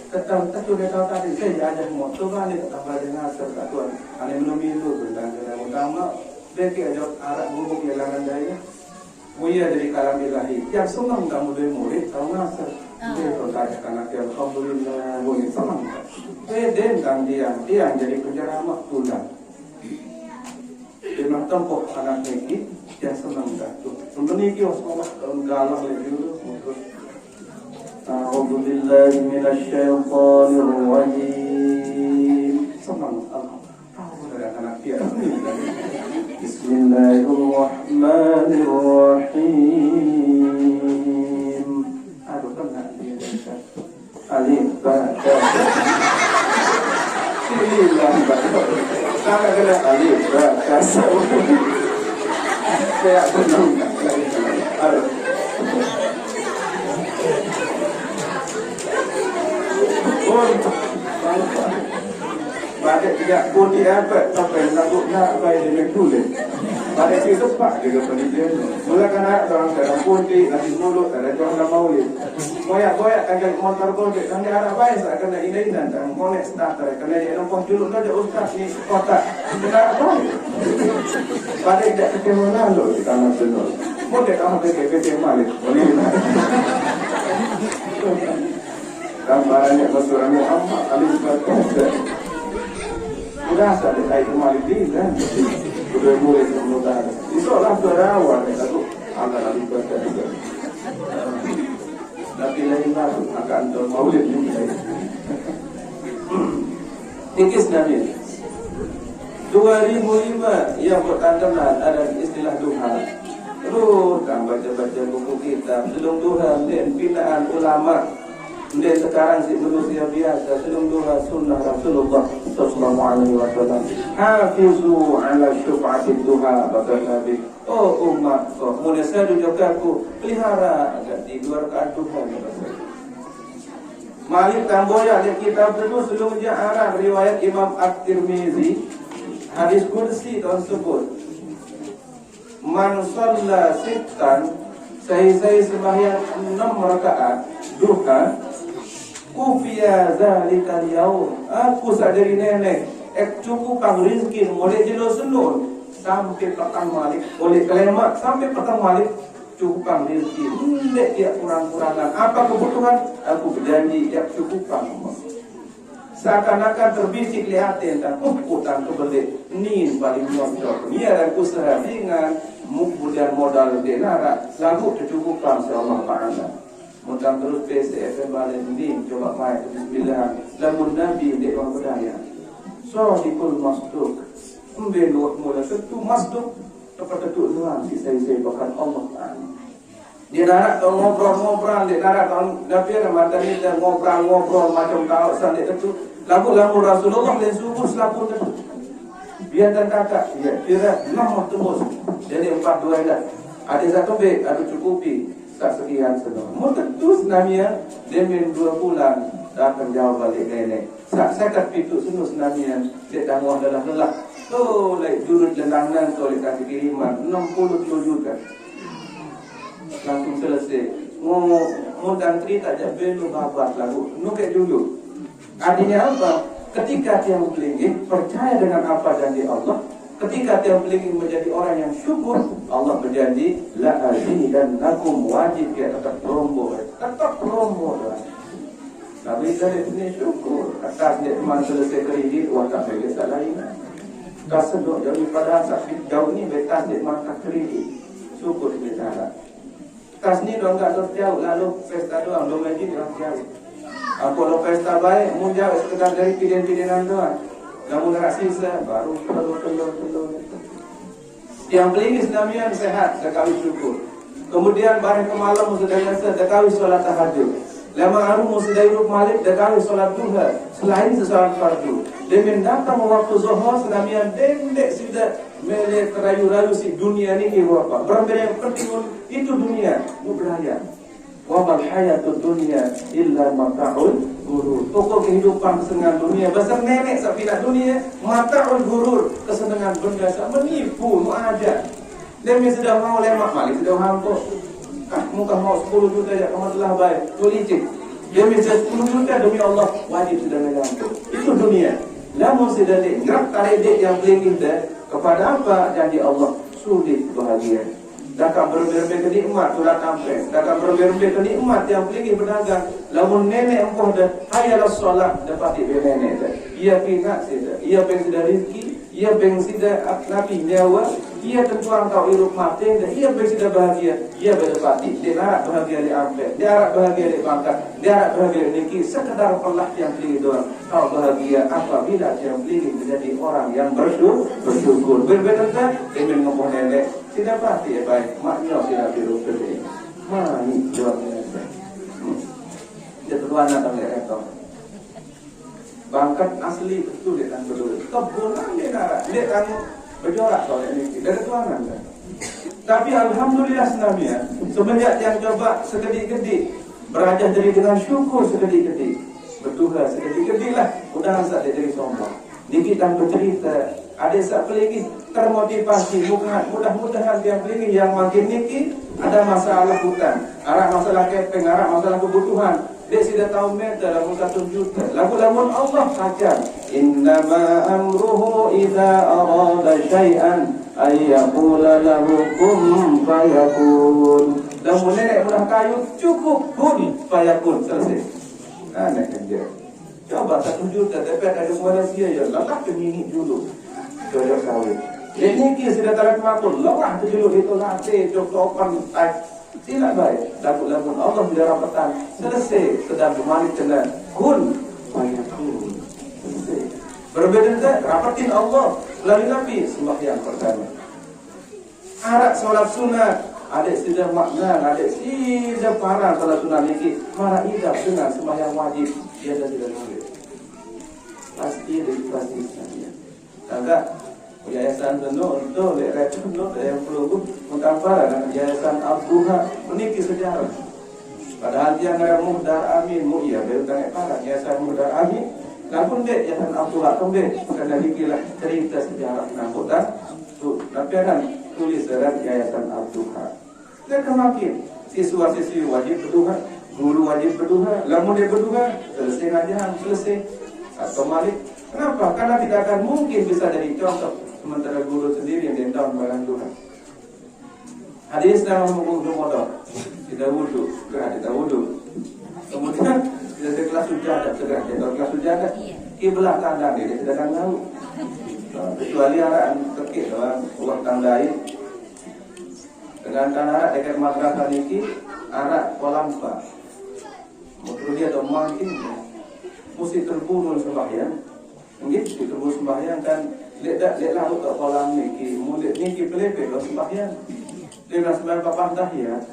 ketemu dia tahu tadi saya ajak mau coba ni tetap belajar ngasar kat Tuhan ane memilu tentang jalan utama mereka ajak arah bubuk kehilangan daya mulia dari kalam ilahi yang senang kamu dari murid tahu ngasar dia bertanya karena dia alhamdulillah murid senang dan kan dia jadi penceramah tulang dia tempoh anak neki yang senang dah tu sebenarnya sekolah galang lagi dulu أعوذ بالله من الشيطان الرجيم بسم الله الرحمن الرحيم ألف باء Pada tidak pun apa sampai nak baik dengan tulis. Pada itu tepat juga pendidikan. Mula kan ada orang dalam putih nasi mulut ada orang dalam maulid. Boyak akan motor putih nanti ada baik tak kena ini dan connect starter kena dia nampak juluk saja ustaz ni kotak. Kena apa? Pada tidak ketemu lalu di tanah senul. Mungkin kamu ke Malik. Gambarannya Rasulullah Muhammad alaihi wasallam. Sudah ada kait Malik kan. Sudah mulai sebelum ada. Itu lah berawal itu agak lebih berbeda. Tapi lain lagi akan maulid juga. Tingkis Nabi 2005 yang bertandaman ada istilah duha. Terus baca-baca buku kitab sebelum duha dan binaan ulama. Dan sekarang si manusia biasa sebelum duha sunnah Rasulullah sallallahu alaihi wasallam, hafizu ala syuf'atid duha, kata Nabi. Oh umat, mula saya dijagaku, pelihara agak di 2 rakaat duha. Malik Tamboya di kitab itu sebelum dia arah riwayat Imam At-Tirmizi, hadis kursi tersebut. Man shalla sittan, saya sembahyang 6 rakaat duha, kufiya zalikal yaum, aku sadari nenek cukup pang rizki mulai jelo senun sampai petang Malik, oleh kelemak sampai petang Malik cukup pang rizki, tidak dia kurang-kurangan apa kebutuhan, aku berjanji dia cukup pang. Seakan-akan terbisik lihatin dan utang kebelik ni paling nyocok ni dan usaha ringan kemudian modal denara lalu kecukupan seolah Ta'ala. Mutang terus PCFM balik ni coba main bismillah lamun Nabi dek orang berdaya sodikul masduk membeluh mula tentu masduk tepat tetuk luang kisah-kisah bahkan Allah Ta'ala. Dia nak tahu ngobrol-ngobrol, dia nak tahu Nabi Ramadan ni dan ngobrol-ngobrol macam tahu sampai tentu lagu-lagu Rasulullah dan subuh selaku tentu. Biar dan kakak, ya, kira 6 tembus. Jadi 4 2 dah. Ada satu baik, ada cukupi tak sekian semua. Mau tentu senamnya dia main 2 bulan datang jauh balik nenek. Saya kat pintu semua senamnya dia tanggung lelah-lelah. Oh, like jurut lenangan tu oleh kasih kiriman 60 juta. Langsung selesai. Mau dan cerita aja belum babat lagu. Nukek dulu. Artinya apa? Ketika dia melingin percaya dengan apa janji Allah, ketika dia melingin menjadi orang yang syukur, Allah berjanji la azidannakum, wajib dia tetap rombong. Tapi dari ini syukur atas dia cuma selesai kredit watak bagi lain. Kasedok daripada sakit jauh ni betas dia mangkat kredit. Syukur kita harap. Kas ni dong enggak terjauh lalu pesta doang, dong lagi orang jauh. Kalau pesta baik, mun jauh sekedar dari pilihan-pilihan doang. Namun nak sisa baru telur. Yang paling Islamian sehat, sekali syukur. Kemudian barang ke malam sudah biasa, sekali solat tahajud. Lama harum sudah hidup malik, sekali solat duha. Selain solat fardu. Demi datang waktu zuhur, Islamian dendek sudah melek rayu-rayu si dunia ni apa? Berapa yang penting itu dunia, beraya. Wa mal hayatud dunya illa mata'ul ghurur. Pokok kehidupan kesenangan dunia besar nenek sapina dunia mata'ul ghurur, kesenangan benda sak menipu muaja. Demi sudah mau lemak malik sudah hampir. Muka mau 10 juta ya kamu telah baik. Tulicik. Demi 10 juta demi Allah wajib sudah menyambut. Itu dunia. Namun sudah ngerak tarik yang paling indah kepada apa janji Allah sulit bahagia. Dakak berber-ber kenikmat surat sampai. Dakak berber-ber kenikmat yang paling berdagang. Lamun nenek engkau dah hayalah solat dapat nenek dah. Ia pingat sudah. Ia pengen sudah rezeki. Ia pengen sudah nabi nyawa. Ia tentu engkau hidup mati dan ia pengen sudah bahagia. Ia berdapati. Dia harap bahagia di ambil. Dia harap bahagia di pangkat. Dia harap bahagia di nikah. Sekedar pelah yang paling doang. Kau bahagia apabila yang paling menjadi orang yang bersyukur. Berbeda kan? Dengan ngomong nenek. Tidak pasti ya baik, maknya tidak biru kerja. Mari jawabnya. Dia tuan nak ambil rekor. Bangkat asli betul dia kan betul. Kebunan dia nak, dia kan berjorak soalnya ini. Dia tuanan kan. Tapi alhamdulillah senamnya semenjak yang coba sekedik-kedik berajah jadi dengan syukur sekedik-kedik. Bertugas sekedik-kedik lah. Udah asal dia jadi sombong. Dikit dan bercerita. Ada sak peligi termotivasi mudah-mudahan yang peligi yang makin niki ada masalah hutan, arah masalah kepeng, arah masalah kebutuhan. Dia sudah tahu meter lagu 1 juta. Lagu-lagu Allah saja. Innama amruhu idza arada syai'an ay yaqula lahu kun fayakun. Lamun nenek udah kayu cukup kun fayakun selesai. Anak kerja. Coba 1 juta dapat ada manusia ya lelah kemini dulu. Jodoh kawin. Ini kia sudah tarik makul. Lawah terjuluk itu nanti. Cokopan. Tidak baik. Lagu-lagu Allah sudah rapatan. Selesai. Sedang bermalik dengan kun. Fayakun. Selesai. Berbeda tak? Rapatin Allah. Melalui Nabi. Sembahyang pertama. Arak solat sunat. Adik sudah makna. Adik sudah parah solat sunat ini. Marah idap dengan sembahyang wajib. Dia dah tidak boleh. Pasti dia pasti sekalian. Agak yayasan penuh untuk daerah penuh yang perlu mengkampar yayasan Abduha meniki sejarah. Padahal dia nggak Muhdar Amin Mu'iyah berutang para yayasan Muhdar Amin. Namun dek yayasan Abduha kembali karena dikilah cerita sejarah namputan tu nampian tulis dalam yayasan Abduha. Dan kemakin siswa-siswi wajib berdoa, guru wajib berdoa, lamun dia berdoa selesai ngajian selesai atau malik. Kenapa? Karena tidak akan mungkin bisa jadi contoh sementara guru sendiri yang tahu barang Tuhan. Hadis dalam wudu modal, tidak wudu, tidak wudu. Kemudian tidak ada kelas sujadah, segera tidak kelas sujadah. Kiblat kandang dia tidak akan tahu. Kecuali arah terkait dalam uang tandai. Dengan tanah dekat madrasah ini arah kolam pak. Mungkin dia atau mungkin mesti terburu sembahyang. Mungkin terburu sembahyang kan lihat laut ke kolam niki, mulut niki pelepek lo sembahyang. Dia nak sembahyang papan tahiyat.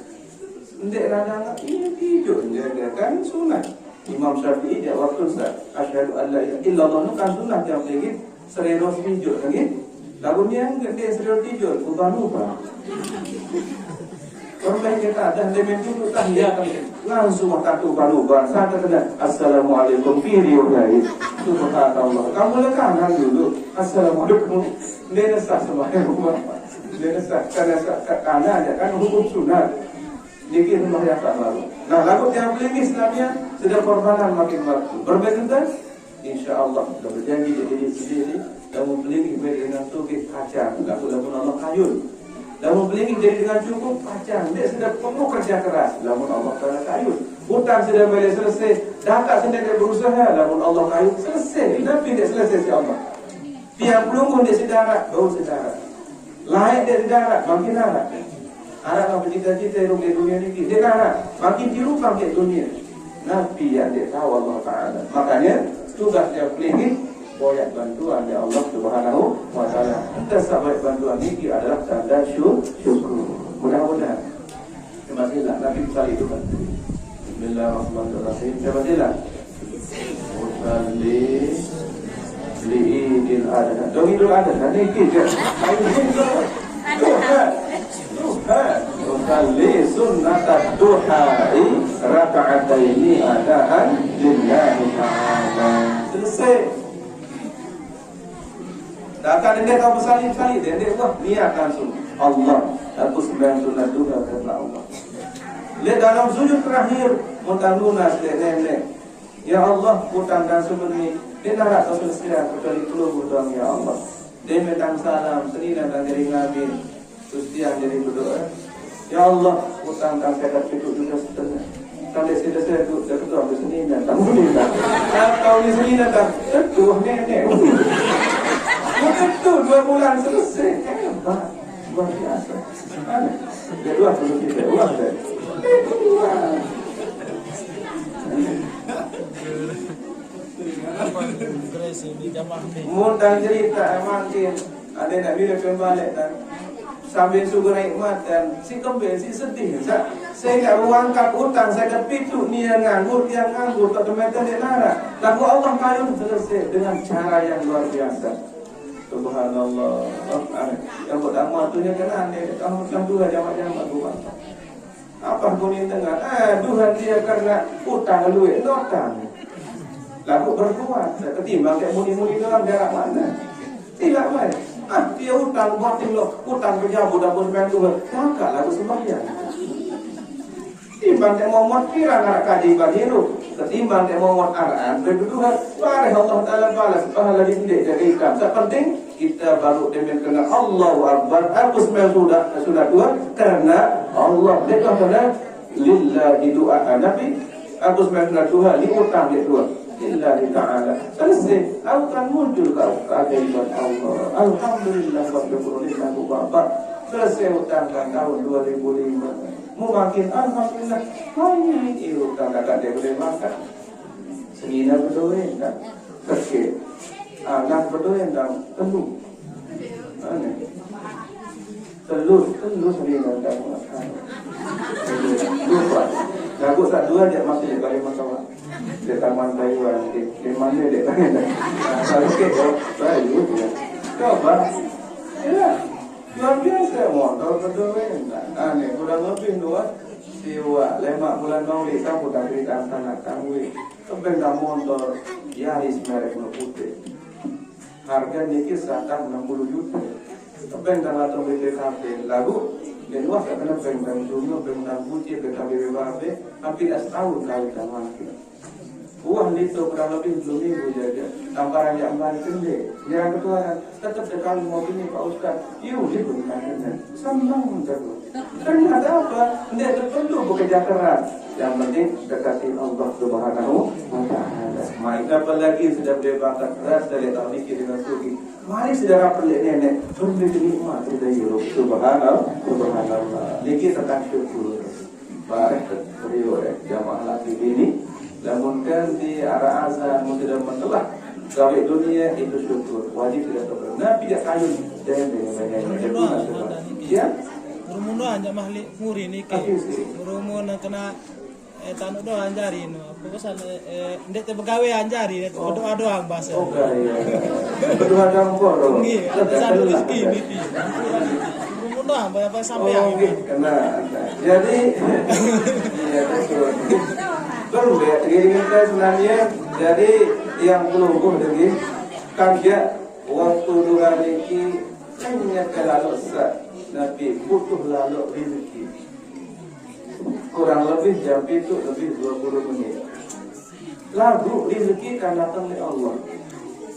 Ndek radang ini tidur dia kan sunat. Imam Syafi'i dia waktu asyhadu an la ilaha illallah kan sunat dia lagi serius tidur lagi. Lagu ni yang dia serius tidur ubah-ubah. Orang lain kita ada lemen dulu tahiyat langsung tak ubah-ubah. Saat kena assalamualaikum firiyullahi subhanallah. Kamu lekanan dulu assalamualaikum. Dia sah sembahyang rumah. Dia sah karena aja kan hukum sunat. Dikir rumah yang tak baru. Nah, lagu yang beli Islamnya sudah korbanan makin waktu. Berbeda, insya Allah sudah berjanji jadi sendiri. Dan membeli dengan tubik kacang. Lagu Allah kayun. Dan membeli jadi dengan cukup kacang. Dia sudah penuh kerja keras. Lamun Allah Taala kayun. Hutang sudah boleh selesai. Data sendiri berusaha. Lamun Allah kayun selesai. Tapi dia selesai si Allah. Tiap pelunggun dia sedara, bau sedara. Layak dia sedara, makin anak. Anak apa cita-cita di dunia ini dia anak makin dirubah ke dunia. Nabi yang dia tahu Allah Taala. Makanya tugas dia pelihara banyak bantuan dari Allah Subhanahu Wa Taala. Kita sahabat bantuan ini adalah tanda syukur. Mudah-mudahan. Terima kasih Nabi besar itu kan. Bismillahirrahmanirrahim. Terima kasih. Usalli li'idil adha. Dong idul adha. Ini kita. Usalli sunnata duhai raka'ataini adaan lillahi ta'ala. Selesai. Datang dia kau bersalin-salin dia wah niat langsung Allah aku sembahyang sunat duha karena Allah. Lihat dalam sujud terakhir muntah lunas nenek. Ya Allah hutang sebenarnya dia nak selesai kecuali keluar doang ya Allah. Dia minta salam senina dan jadi ngamin. Terus dia jadi berdoa, ya Allah, hutang dan saya itu juga setengah. Kalau saya itu saya ketua di sini dan tak boleh tak. Kalau di sini dan tak, ketua nenek. Betul 2 bulan selesai. Hebat, luar biasa. Kedua perlu kita ulang deh. Muntah cerita makin ada nak bila kembali dan sambil syukur nikmat dan si kembali si sedih. Saya nak ruangkan hutang, saya dah pitu ni yang nganggur, tak teman dia lara. Lagu Allah kayun selesai dengan cara yang luar biasa. Subhanallah. Yang pertama tu nya kena ni kamu dua jamaah buat. Apa kuning tengah? Tuhan dia karena hutang lu hutang. Lagu berkuat. Ketimbang kayak muni-muni dalam jarak mana? Tidak baik. Dia hutang buat lo, hutang kerja budak bermain Tuhan. Angkat lagu sembahyang. Timbang mau muat kira anak kaji bagiru. Ketimbang mau muat araan berdoa. Bareh Allah Taala balas pahala dindik dari ikam. Sepenting kita baru dengan kena Allahu Akbar. Aku sudah dua karena Allah dia kata lillahi doa Nabi. Aku sudah dua li utang dia dua. Lillahi ta'ala. Selesai. Aku akan muncul keajaiban Allah. Alhamdulillah wa syukurillah Bapak. Selesai hutang tahun 2005. Mungkin alhamdulillah hanya ini hutang kakak dia boleh makan. Senina berdoa kan. Kecil. Anak berdoa dan telur. Telur senina dan makan. Lupa. Lagu tak dua dia masih balik masalah. di Taman Bayuan di mana dek kalau ke Bayu ya coba ya luar biasa motor kedua aneh kurang lebih dua siwa 5 bulan Maulid kamu tak cerita anak kamu kebentar motor Yaris merek putih harga niki 160 juta kebentar atau BPKB lalu dan luas kena bentang dunia bentang putih bentang BPKB hampir setahun kali mati uang itu kurang lebih 2 minggu saja tamparan yang balik kendek yang kedua tetap sekali mau ini Pak Ustaz yuk dia berkata senang terus ternyata apa tidak perlu bekerja keras yang penting dekati Allah Subhanahu wa Ta'ala mari apalagi sudah berbakat keras dari tahun dengan sugi mari saudara pelik nenek berberi nikmat sudah hidup subhanallah niki tekan syukur baik beliau jamaah lagi ini namun kan di arah azan sudah mentelah gawe dunia itu syukur wajib tidak terus Nabi tidak kayu dan ya rumun doang aja mahli muri ni ke rumun kena tanu doang anjari no pesan ndek te begawe anjari doa doang bahasa berdoa doang kok nggih pesan rezeki niti rumun doang apa sampai kena jadi ya betul betul ya kita sebenarnya jadi yang pelungguh lagi kan dia waktu dua ini hanya kalau Nabi butuh lalu rezeki kurang lebih jam itu lebih 20 menit lalu rezeki kan datang dari Allah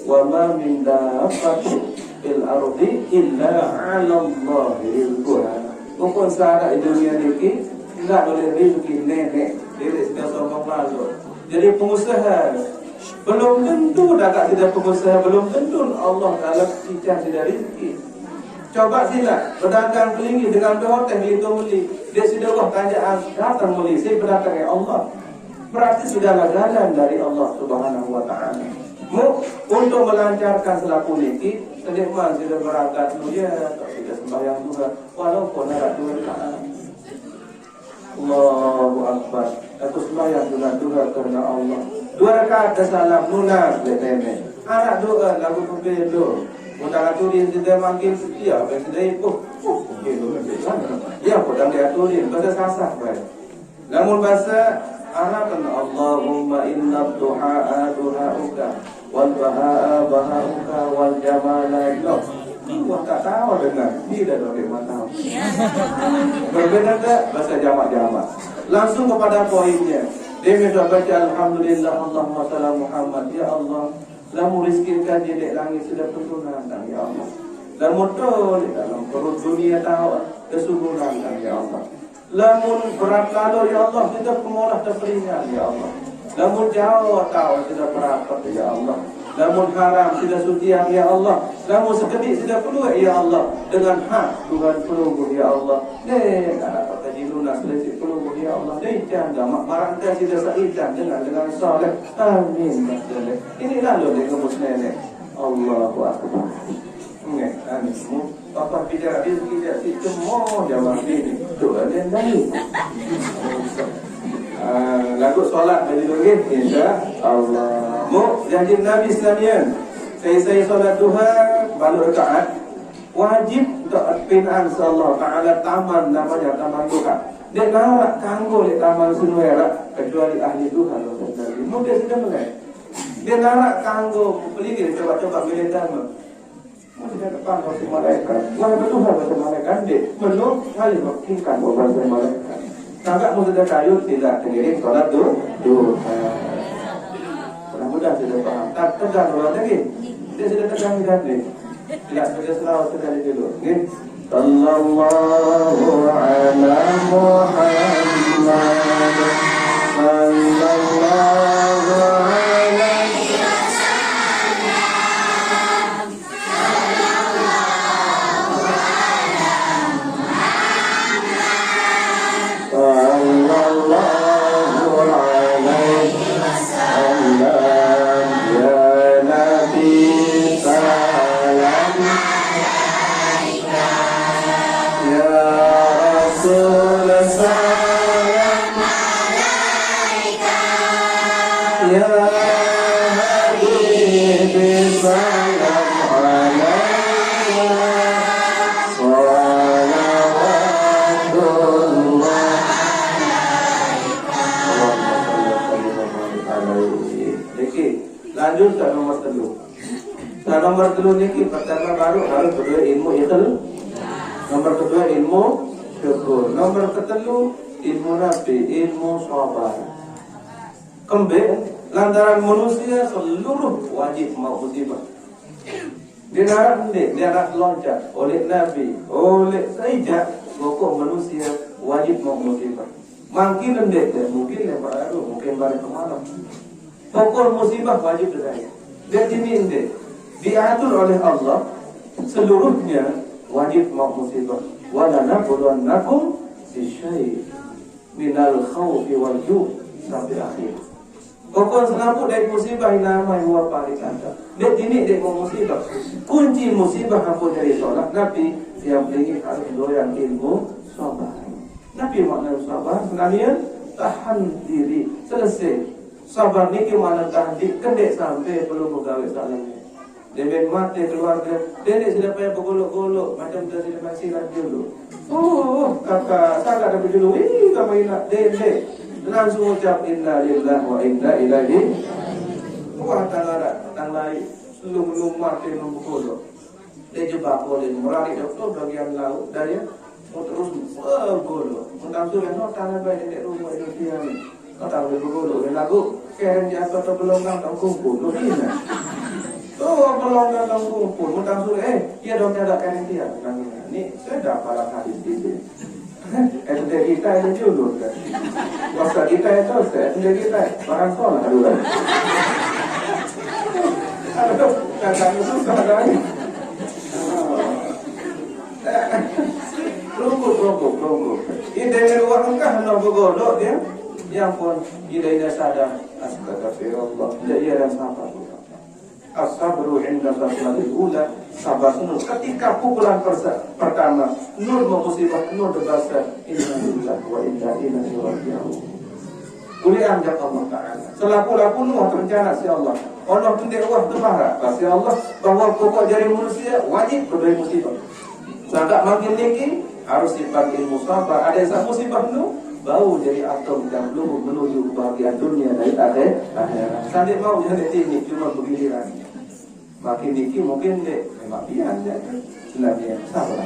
wa ma min dabbatin fil ardi illa 'ala Allah rizquha pokok sara dunia ini enggak boleh rezeki nenek dia sudah sombong lalu jadi pengusaha belum tentu dapat tidak pengusaha belum tentu Allah dalam cicah tidak rezeki. Coba sila berdagang kelingi dengan hotel itu beli dia sudah Allah tanjaan datang beli saya berdagang ya Allah berarti sudah jalan dari Allah Subhanahu wa Ta'ala. Untuk melancarkan selaku niki sedekah sudah berangkat ya sudah sembahyang juga walaupun ada 2 rakaat. Allahu Akbar. Aku sembahyang juga karena Allah. 2 rakaat salam lunas nenek. Anak doa lagu pembelo. Mudah aturin tidak makin setia, sudah itu. Ya, mudah diaturin bahasa sasak baik. Namun bahasa Arab Allahumma inna du'a du'auka wal baha'a baha'uka wal jamala illallah. Wah tak tahu dengar, tidak tahu. Berbeda tak bahasa jamak-jamak. Langsung kepada poinnya. Dia minta baca Alhamdulillah Allahumma salli Muhammad. Ya Allah, lamu rizkikan di langit sudah turunan ya Allah. Lamun di dalam perut dunia tahu kesuburan ya Allah. Lamun berat lalu ya Allah kita pengolah terperingan ya Allah. Lamun jauh tahu sudah berapat ya Allah. Namun haram tidak suci ya Allah. Namun sekedik tidak perlu ya Allah. Dengan hak Tuhan pelungguh ya Allah. Anak kata di lunas lesik pelungguh ya Allah. Jangan marangkan tidak saitan dengan saleh. Amin. Inilah loh dia ngebus nenek. Allahu Akbar. Anismu Papa bicara rezeki tidak semua jamaah ini. Doa dan lain. Lagu solat dari lagi insya Allah. Janji Nabi Islamian saya solat duha baru rakaat wajib untuk pinaan Allah Ta'ala taman namanya taman duha dia nak kanggo di taman sunwera kecuali ahli duha dia sudah mulai dia nak kanggo pelingin coba-coba milih taman sudah depan bahasa malaikat wah betul bahasa malaikat dia menurut kali bertingkan bahasa malaikat kakak mau sudah kayu tidak tengirin sholat duha mudah sudah paham. Tak tegang dulu lagi. Dia sudah tegang tadi. Tidak sudah selawat sekali dulu. Nggih. Sallallahu ala Muhammad. Sallallahu alaihi wasallam. Sallallahu ala Muhammad. Sallallahu alaihi wasallam. wassalam alaiha salawatullah. Niki lanjut ke nomor 3. Nah, nomor 3 niki pertama baru harus berdua ilmu ikhlas. Nomor kedua ilmu syukur. Nomor ketiga ilmu nabi, ilmu sabar. Kembali lantaran manusia seluruh wajib mau musibah. Dia nak loncat oleh nabi, oleh saja pokok manusia wajib mau musibah. Mungkin mungkin baru, mungkin balik ke malam. Pokok musibah wajib terjadi. Dan ini diatur oleh Allah seluruhnya wajib mau musibah. Wala nabluwannakum bisyai' minal khawfi wal ju' sampai akhir. Pokok selalu dari musibah nama yang paling ada. Dia ini dia mau musibah. Kunci musibah apa dari solat Nabi yang tinggi harus doyan ilmu sabar. Nabi makna sabar sebenarnya tahan diri selesai. Sabar ni mana tahan diri kendek sampai belum bergawe salamnya. Dia mati keluarga. Dia sudah payah bergolok-golok macam dia sudah masih lagi dulu. Oh kakak saya ada berjulu. Kamu nak dia langsung ucap inna lillahi wa inna ilaihi. Wah tang lain belum mati belum bergolok. Dia jebak oleh merari doktor bagian laut daya mau terus bergolok. Mentang yang no tanah baik di rumah itu dia ni. Kau tahu bergolok dan lagu keren jatuh atau belum nang kumpul lu ini. Oh belum nang kumpul mentang dia dong ada keren dia. Ni saya dah para hadis ini. Itu kita ini dulu kan. Masa kita itu kita barang soal dulu. Aduh, kadang susah kan. Rungkut. Ini dari luar engkau hendak bergolok dia. Yang pun dia sadar. Astagfirullah. Dia yang sabar. As-sabru inda basmatil ula. Sabar nur ketika pukulan pertama nur musibah nur debasa inna lillahi wa inna ilaihi raji'un. Kuliah jak Allah Ta'ala selaku-laku nuh rencana si Allah Allah tundek wah temara si Allah bahwa pokok jari manusia wajib berdaya musibah. Sangat makin tinggi harus sifat ilmu sabar. Ada yang musibah nu bau jadi atom dan belum menuju kebahagiaan dunia dari akhirat. Sampai mau jadi tinggi cuma begiliran. Makin niki mungkin memang pian jadi Islamian sabar.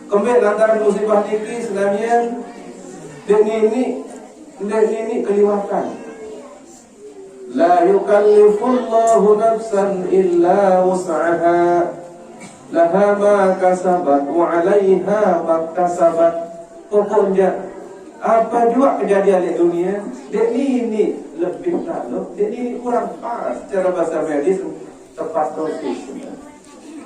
Kembali lantaran musibah niki Islamian dan ini keliwatan. La yukallifullahu nafsan illa wus'aha laha ma kasabat wa 'alaiha ma kasabat. Pokoknya apa juga kejadian di dunia, ini lebih lalu, ini kurang pas secara bahasa medis. Tepat dosis.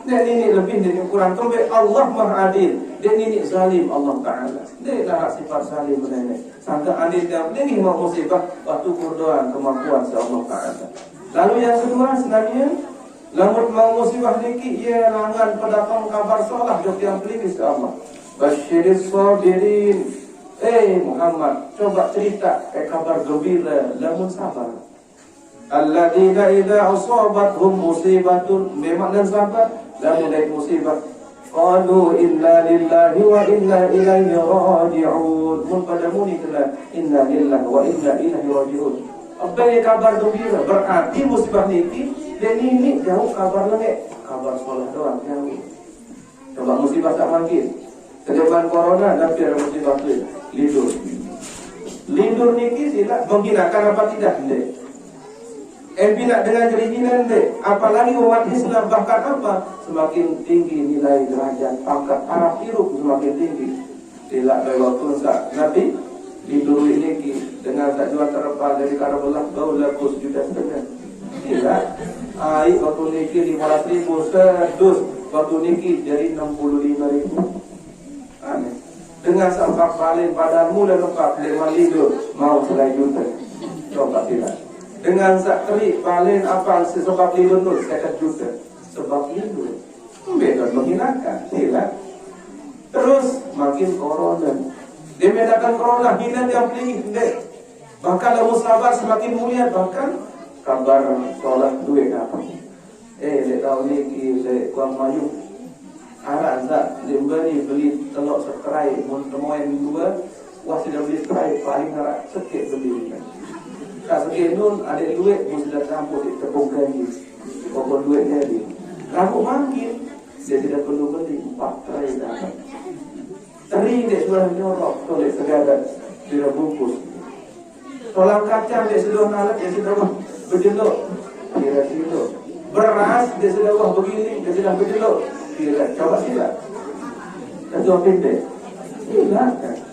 Dan ini lebih dari ukuran tombek Allah Maha Adil. Dan ini zalim Allah Ta'ala. Dia dah sifat zalim benar. Sangka adil dan ini mau musibah waktu kurdoan kemampuan Allah Ta'ala. Lalu yang kedua sebenarnya lamun mau musibah niki ia langan pedatang kabar solah jok yang pelihis Allah. Basyiris sabirin. Muhammad coba cerita kabar gembira lamun sabar. Alladzina idza asabathum musibatun bermakna sabar lamun ada musibah qalu inna lillahi wa inna ilaihi raji'un. Mun pada muni kena inna lillahi wa inna ilaihi raji'un. Apa yang kabar gembira berarti musibah niki dan ini jauh kabar lengek kabar sekolah doang jauh. Coba musibah tak mungkin kedepan corona dan ada musibah tu lindur niki tidak menghinakan apa tidak bila dengan keinginan apalagi umat Islam bahkan apa semakin tinggi nilai derajat pangkat Arab Iruk semakin tinggi. Tidak lewat tunsa Nabi lindur ini dengan takjuan terlepas dari Karbala bau laku 1,5 juta. Tidak air waktu niki 500,000 sedus waktu niki jadi 65,000. Aneh. Dengan sampak paling pada mula lengkap dengan lindur mau 1 juta. Coba tidak. Dengan sakri paling apa sebab lindur 50 juta. Sebab lindur. Beda menghinakan. Tidak. Terus makin corona. Dia mendatang corona hina yang tinggi. Bahkan dalam sabar semakin mulia bahkan kabar sholat duit apa. Lek tahun ni lek Kuang Mayu arak tak beli telur seterai mun temoin dua wah sudah beli seterai paling arak sikit beli tak sikit nun ada duit mun sudah campur di tepung gaji pokok duitnya dia rambut manggil dia tidak perlu beli 4 terai dah teri dia sudah nyorok tolek segala dia bungkus tolak kacang dia sudah nalak dia sudah berjelok kira kilo beras dia sudah wah begini dia sudah berjelok kira coba sila ketua pendek sila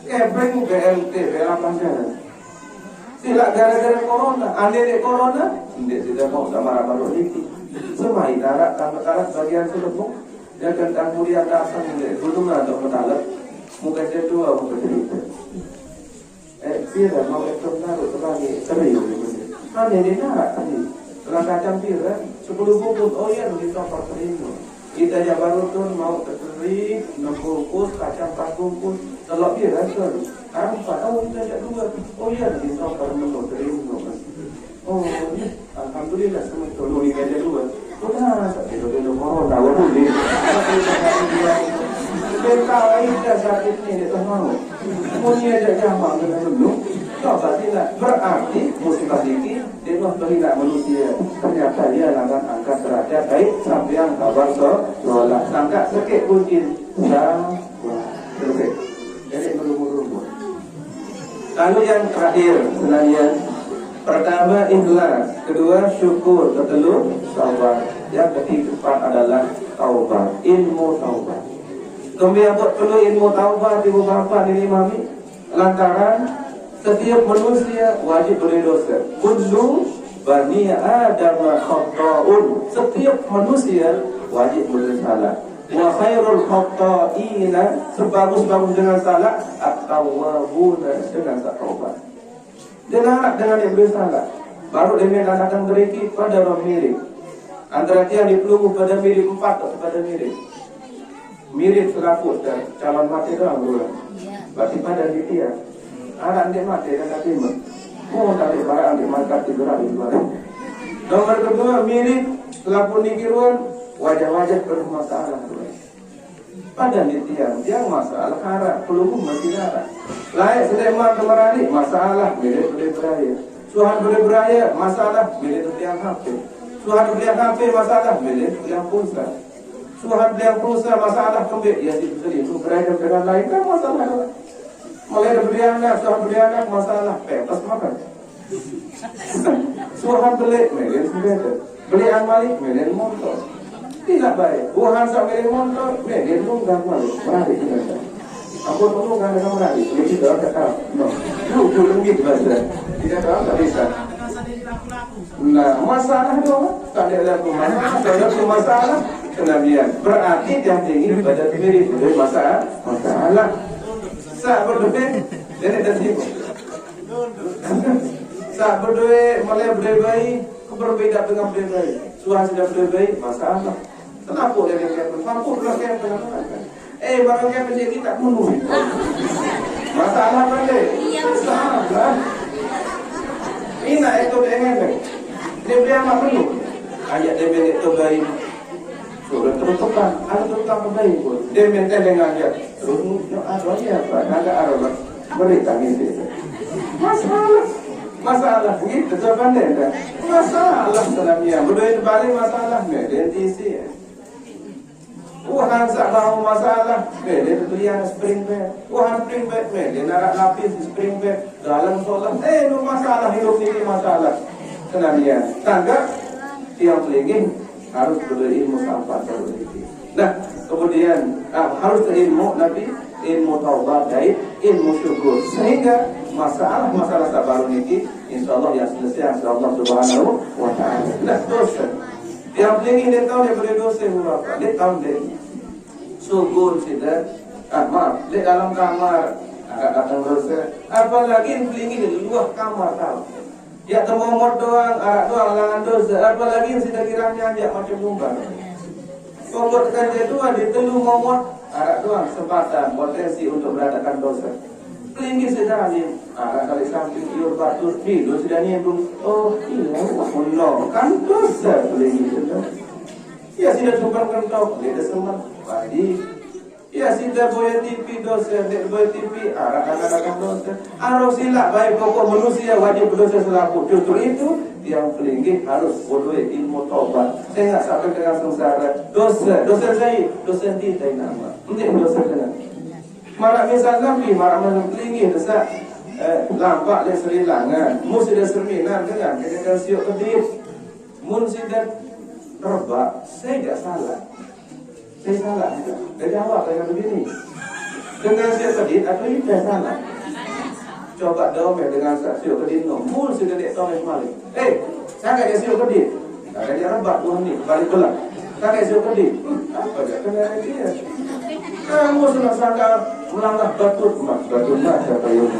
kebreng BLT belapan jalan sila gara-gara corona ande corona dia sudah mau sama baru ini semua itarak tamat bagian selebuk dia akan mulia datang dia gunung atau metalak muka dia tua muka cerita pira mau itu naruh sebagai teri ane ini narak tadi telah kacang pira 10 bungkus oh iya di topar terimu kita aja baru tuh mau teri 6 bungkus kacang 4 bungkus telur pira kan sekarang 4 oh kita aja 2 oh iya di topar menu terimu oh iya alhamdulillah semua tolong ini aja 2 udah itu corona waduh deh bentar aja sakit ini itu mau punya aja gampang dengan dulu coba tidak berarti musim sedikit dia menghina manusia ternyata dia akan angkat derajat baik sampai yang kabar sholat sangka sekit mungkin selesai jadi berumur-umur lalu yang terakhir sebenarnya pertama ikhlas, kedua syukur, ketelur taubat, yang ketiga adalah taubat, ilmu taubat. Kemudian perlu ilmu taubat ibu bapa ini mami, lantaran setiap manusia wajib berdosa. Kullu bani Adam khata'un. Setiap manusia wajib bersalah. Wa khairul khata'ina, sebagus-bagus dengan salah at-tawwabuna, dengan taubat. Dia nak dengan yang bersalah. Baru dia datang gereki pada orang mirip. Antara dia dipeluk pada mirip 4 pada mirip. Mirip selaput dan calon mati doang dulu. Berarti pada dia. Anak dia mati dan tak terima. Oh tak ada barang dia mangkat di gerak di luar. Nomor kedua mirip selaput nikiruan wajah-wajah penuh masalah. Pada dia masalah harap peluk masih darah. Layak sedemang kemerani masalah bila boleh beraya. Suhan boleh beraya masalah bila tertiang HP. Suhan beliang HP masalah bila tertiang pulsa. Suhan beliang pulsa masalah kembali ya diberi itu beraya dengan lain kan masalah. Mulai beliang nak suhan beliang nak masalah pepas makan. Suhan beli melen sebeda. Beli amali melen motor. Tidak baik. Buhan sak melen motor melen nunggang malu. Berari kita. Aku tunggu kan dengan menari, kalau tidak tak tahu. No, lu gitu bahasa. Tidak tahu tak bisa. Nah, masalah tu tak ada mana. Kalau tu masalah, kenabian. Berarti yang tinggi pada mirip dari masalah. Saat berdua, dia dah sibuk. Saat berdua, malah berbaik, berbeda dengan berbaik. Suara sudah berbaik, masalah. Kenapa dia kata? Mampu belakang dengan barang yang menjadi tak penuh. Masalah balik. Masalah. Ini nak itu dengan dia beli amat penuh. Ayat dia beli itu baik. Sudah tertukar. Ada tukar baik pun. Dia minta dengan dia. Terus ada apa? Agak arah. Beri tangis dia. Masalah. Gitu jawapan dia. Masalah sebenarnya. Berdua balik masalah. Dia diisi. Wuhan tak tahu masalah, dia belian spring bed. Wuhan spring bed, dia nak lapis spring bed dalam solat. Lu masalah hidup ini masalah. Kenapa? Tangga yang pelingin harus berilmu sampai berilmu. Nah, kemudian harus ilmu Nabi, ilmu taubat dan ilmu syukur. Sehingga masalah tak baru ini, insyaallah yang selesai Allah Subhanahu wa taala. Nah, dosa. Yang pelingin dia tahu dia boleh dosa berapa. Dia tahu dia syukur sudah. Maaf, di dalam kamar datang dosa. Apalagi yang pelingin di luar kamar tahu. Ya temomot doang, arak doang langan dosa. Apalagi yang sudah kiranya ajak macam umbar. Pokok tekan dia dua di telu momot arak doang kesempatan potensi untuk beradakan dosa. Pelingin sudah ni arak kali samping iur batur tidur sudah nyembung. Oh iya, no kan dosa pelingin sudah. Ya sida tumpang kentau, dia seman. Padi. Ya sida boya TV dosa, dia boya TV anak-anak dosa. Aro sila baik pokok manusia wajib berdosa selaku. Justru itu yang pelinggih harus bodoh ilmu taubat. Saya nggak sampai dengan sengsara. Dosa saya, dosa kita nama. Ini dosa kena. Marak misal Nabi, marak mana pelinggih dosa. Lampak le serilangan, mesti dah serminan dengan ketika siok kedip. Mun sidat rebak, saya tidak salah. Saya salah juga. Dia jawab dengan begini. Dengan siok kedip atau tidak salah. Coba domel dengan siok kedip no. Mun sudah dia domel malik. Sangat dia siok kedip. Ada dia rebak Tuhan ni balik belah. Sangat siok kedip. Apa dia kena dia? Kamu sudah sangka melangkah batu siapa yang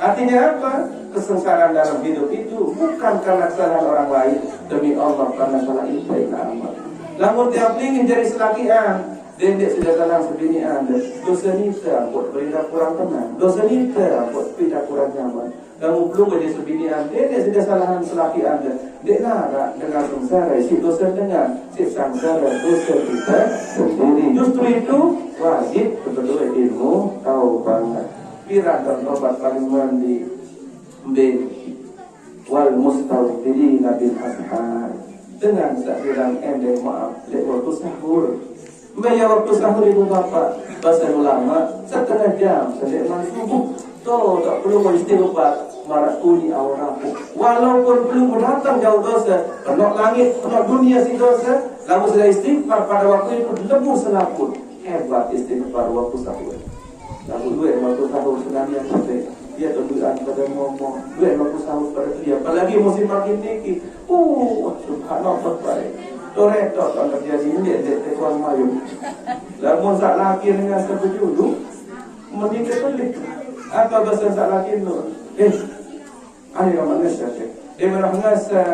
artinya apa? Kesengsaraan dalam hidup itu bukan karena kesalahan orang lain, demi Allah karena salah kita amal. Lamun tiap ingin jadi selakian, dendek sudah dalam sebinian, dosa nita buat berita kurang tenang, dosa nita buat berita kurang nyaman. Kamu belum jadi sebinian, dendek sudah salahan selakian, dek nara dengan sengsara, si dosa dengan si sengsara dosa kita sendiri. Justru itu wajib betul ilmu tahu banget. Pirang dan obat paling mandi wal mustawfirina bil ashar, dengan sekirang endek maaf lek waktu sahur. Bayar waktu sahur ibu bapak bahasa ulama setengah jam selepas subuh. Tuh tak perlu istighfar marak kuli awraku. Walaupun belum datang jauh dosa, penuh langit, penuh dunia si dosa, lalu sudah istighfar pada waktu itu lebu selaput. Hebat istighfar waktu sahur. Lalu duit waktu sahur sebenarnya sampai dia tundukan pada ngomong, duit waktu sahur pada dia. Apalagi musim makin tinggi. Subhanallah baik. Toreto kalau terjadi ini dia tekwan mayu. Lamun sak laki dengan sebujulu menikah pelik. Apa bahasa sak laki tu? Ani orang ngasih saya. Orang ngasih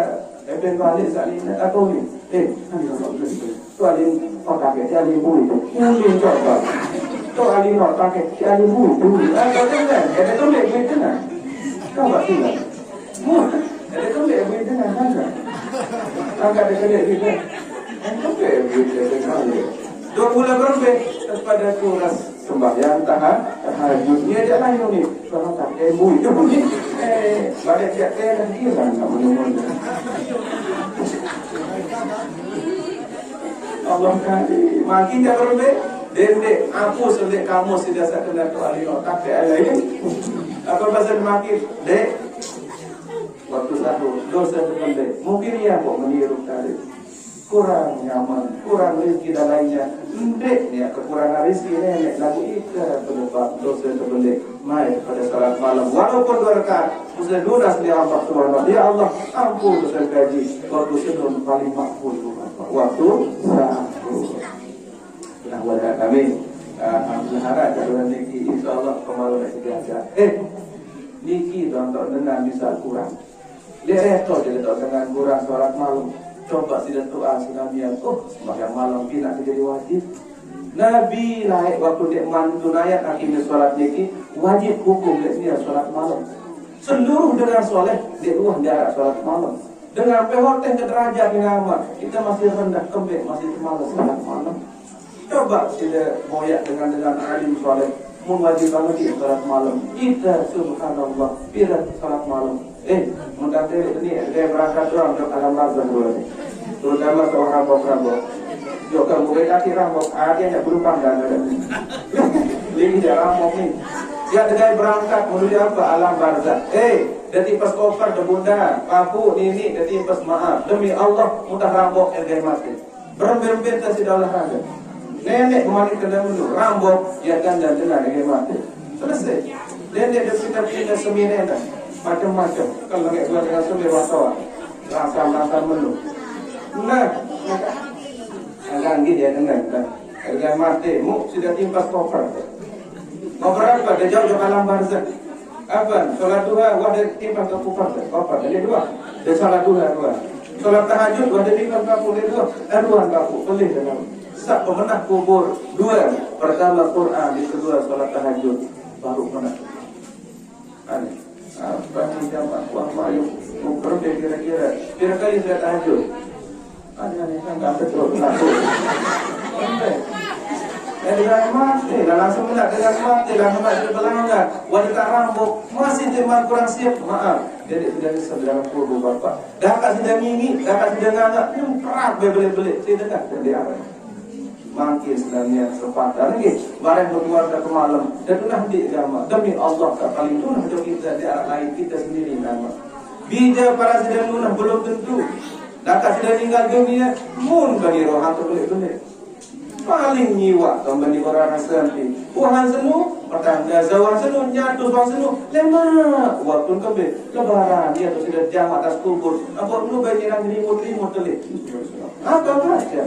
ben balik sak ni atau ni. Ani orang ngasih. Tu ali otak dia ali bui tu. Mungkin coba. Tu ali otak dia ali bui tu. Apa kan? Ada tu lek begitu nah. Kau tak sila. Ada tu lek begitu nah kan? Angkat dia lek begitu. Angkat dia begitu sekali. 2 bulan berapa kepada kuras sembahyang tahajud dia dia lain ni kalau tak bui tu ni balik dia dah kira nak menunggu Allah kali makin dia berapa dendek aku sedek kamu sudah saya kena tu alih otak dia lain apa pasal makin dek waktu satu dosa benda mungkin ia kok meniru kali kurang nyaman, kurang rezeki dan lainnya. Ndek ni kekurangan rezeki nenek lagu ika penyebab dosa terbalik mai pada salat malam. Walaupun 2 rakaat, sudah lunas dia Allah Subhanahu. Ya Allah, ampun dosa gaji. Waktu sedun paling makbul waktu sahur. Nah, wala kami alhamdulillah kalau niki insyaallah kemalu nak diajar. Niki tonton dengan bisa kurang. Dia reto dia dengan kurang salat malam. Coba sida doa sunamian. Sembahyang malam bila jadi wajib. Nabi laik waktu dia mantunayat akhirnya solat niki wajib hukum dia solat malam. Seluruh dengan soleh dia luah jarak solat malam. Dengan pehoteng ke derajat yang amat kita masih rendah kembali masih malas solat malam. Coba sida moyak dengan alim soleh mewajibkan lagi solat malam. Kita subhanallah bila solat malam. Mengkata ini dia berangkat orang ke alam razak dulu ni. Terutama seorang rambok-rambok. Jok kamu kaki rambok, dia nak berupang dan ada. Ini dia rambok ni. Dia dengan berangkat menuju apa alam barzak. Dia tipas koper de bunda, papu nini dia tipas maaf. Demi Allah mudah rambok yang mati. Berembir-embir tak si daulah raga. Nenek kemarin kena dulu rambok dia ganda dengan yang mati. Selesai. Nenek dia pindah seminen dah. Macam-macam. Kalau nak buat dengan sumber wasawat, rasa menu. Nah, agak dia dengan agak mati. Mu sudah timpas koper. Koper apa? Dia jauh ke alam barzak. Apa? Solat duha, wadah timpas ke koper. Jadi 2. Dia solat duha 2. Solat tahajud, wadah timpas ke koper 2. Dua kapu. Boleh dengan. Sak pemenah kubur 2. Pertama Quran, di kedua solat tahajud. Baru pernah. Aneh. Bagi jamaah kuah mayu Mumpur dia kira-kira kali saya tahajud. Aneh-aneh kan Tak betul. Dengan mati, langsung nak dengan mati, langsung nak jadi pelanggan. Wanita rambut masih timbang kurang siap, maaf. Jadi sudah sedang kubur bapak. Dah kat sudah ngingit, dah kat sudah ngangak, kerak belik-belik. Saya dengar dari apa? Makin sebenarnya sepatah lagi. Barang berkeluarga ke malam dan itulah di agama. Demi Allah tak paling tunah untuk kita di arah lain kita sendiri nama. Bija para sedang lunah belum tentu. Dah kat sudah tinggal dunia, mun bagi roh hantu belik-belik. Paling nyiwa kembali orang nanti. Uang senu, pertanda zawang senu, nyatu zawang senu, lemah. Waktu kembali lebaran dia tu sudah jam atas kubur. Apa lu bayiran limut-limut telik? Apa baca?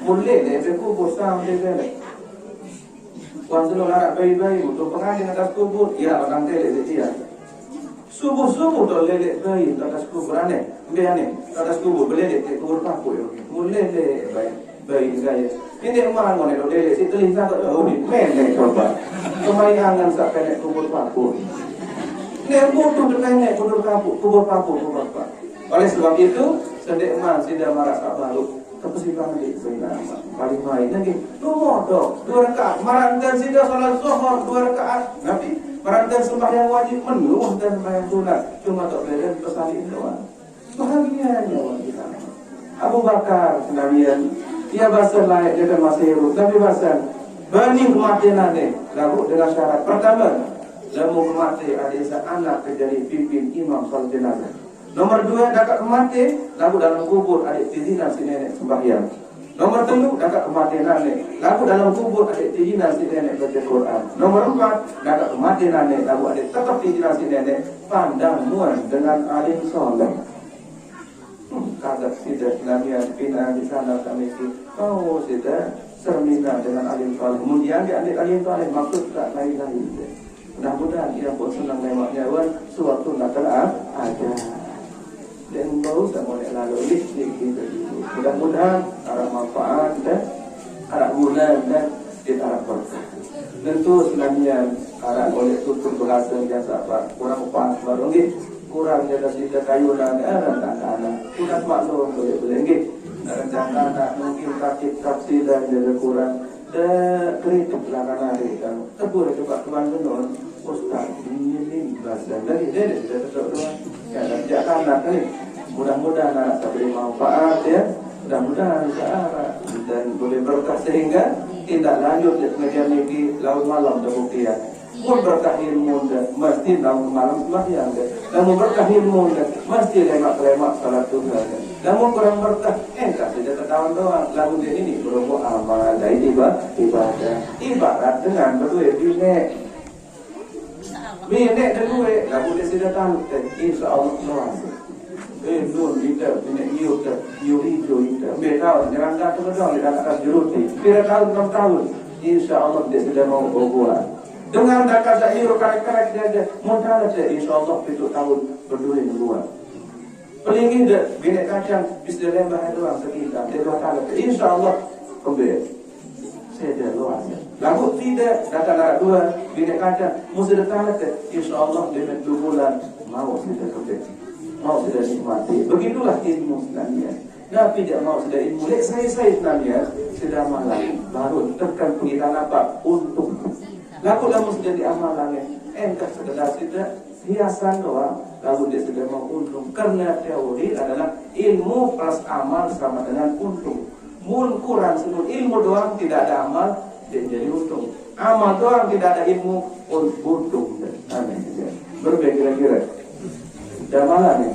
Mulai dari kubur sampai balik. Uang senu larat bayi-bayi untuk pengadil atas kubur. Ya orang telik dia. Subuh-subuh tu lelek bayi atas kubur aneh. Aneh atas kubur belelek ke kubur paku. Mulai bayi. Baik saya. Ini orang mana lo lele si telinga tak tahu ni. Menek coba. Kemayangan sak penek kubur paku. Nek butuh penek kubur paku, kubur paku. Oleh sebab itu, sedek man tidak marah sak baru. Kepesipan di benar. Paling baik lagi. Lu modal 2 rakaat. Marantan sida salat zuhur 2 rakaat. Nabi marantan sembahyang wajib menuh dan sembahyang sunat. Cuma tak boleh pesalin doang. Bahagianya wanita. Abu Bakar kenabian ia bahasa layak dia masih hidup. Tapi bahasa benih kematian ada. Lalu dengan syarat pertama, lalu kematian ada anak terjadi pimpin imam salat jenazah. Nomor 2, dekat kematian, lalu dalam kubur ada tidinan si nenek sembahyang. Nomor 3, dekat kematian nenek, lalu dalam kubur ada tidinan si nenek baca Quran. Nomor 4, dekat kematian nenek, lalu ada tetap tidinan si nenek pandang muan dengan alim soleh. Kadang tidak namian pina di sana kami itu mau tidak sermina dengan alim saleh. Kemudian dia adik alim saleh maksud tak lain-lain. Mudah-mudahan dia pun senang lemaknya wan suatu nakal ada. Dan bau tak boleh lalu listrik kita dulu. Mudah-mudahan arah manfaat dan arah guna dan kita arah berkah. Tentu sebenarnya arah boleh tutup bahasa biasa apa kurang pas baru ni. Kurang jaga sida kayu dan anak-anak kurang maklum boleh gitu. Anak-anak mungkin kaki dan jaga kurang kritik belakang hari kan. Tegur coba tuan benon ustaz ini bahasa dari dia sudah tetap doang. Ya jangan anak ni. Mudah-mudahan anak beri manfaat ya. Mudah-mudahan searah dan boleh berkah sehingga tidak lanjut mengajar lagi laut malam terbuktian. Mun berkah ilmu dan mesti dalam malam sembahyang dan namun berkah ilmu dan mesti lemak-lemak salat Tuhan. Namun kurang berkah tak saja tertawan doang. Lagu dia ini berubah amal dari ibadah. Ibarat dengan berdua binek berdua lagu dia sudah tahu insya Allah luas. Nun kita binek yuri kita. Bertahu nyerangkan tu doang dia akan juruti. Kira tahun 6 tahun insya Allah dia sudah mau berbuat. Dengan dakar zahir karek-karek dia modal saja insyaallah itu tahun berdua luar. Pelingin dia binek kacang bisa lembah doang sekitar dia 2 tahun insyaallah kembali. Saya dah luar. Lalu tidak dakar 2 binek kacang mesti datang insyaallah dia 2 bulan mau sudah kembali. Mau sudah nikmati. Begitulah ilmu sebenarnya. Nabi tidak mau sudah ilmu. Saya sebenarnya sudah malam baru tekan pengiran apa untuk lalu dah mesti jadi amalannya. Entah sekedar tidak hiasan doang. Lalu dia sudah mau untung. Karena teori adalah ilmu plus amal sama dengan untung. Mun kurang semua ilmu doang tidak ada amal dia jadi untung. Amal doang tidak ada ilmu untung. Aneh. Berbeda kira-kira. Dah malam ni.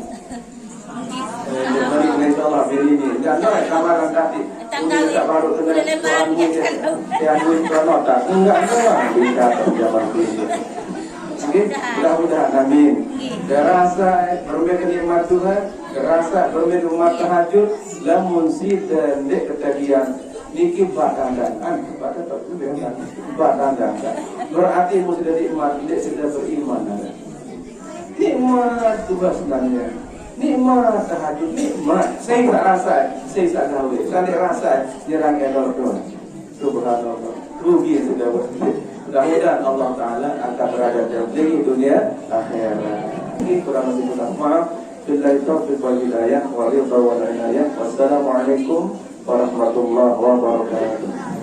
Mari kita Allah beri ini. Jangan kamaran tadi. Kita baru dengar yang duit tak enggak bisa zaman ini. Mudah-mudahan amin. Terasa berbeda nikmat Tuhan, terasa berbeda umat tahajud, lamun dan dek ketagihan niki badangan, badangan. Berarti mesti dari iman, dek sudah beriman. Nikmat Tuhan sebenarnya. Nikmat tahajud, nikmat. Saya tak rasa, saya tak tahu. Saya rasa nyerang elok doang. Subhanallah. Rugi sudah bersih. Mudah-mudahan Allah Taala akan berada dalam dunia akhirat. Ini kurang lebih kurang maaf. Billahi taufiq wal hidayah wa ridha wal inayah. Wassalamualaikum warahmatullahi wabarakatuh.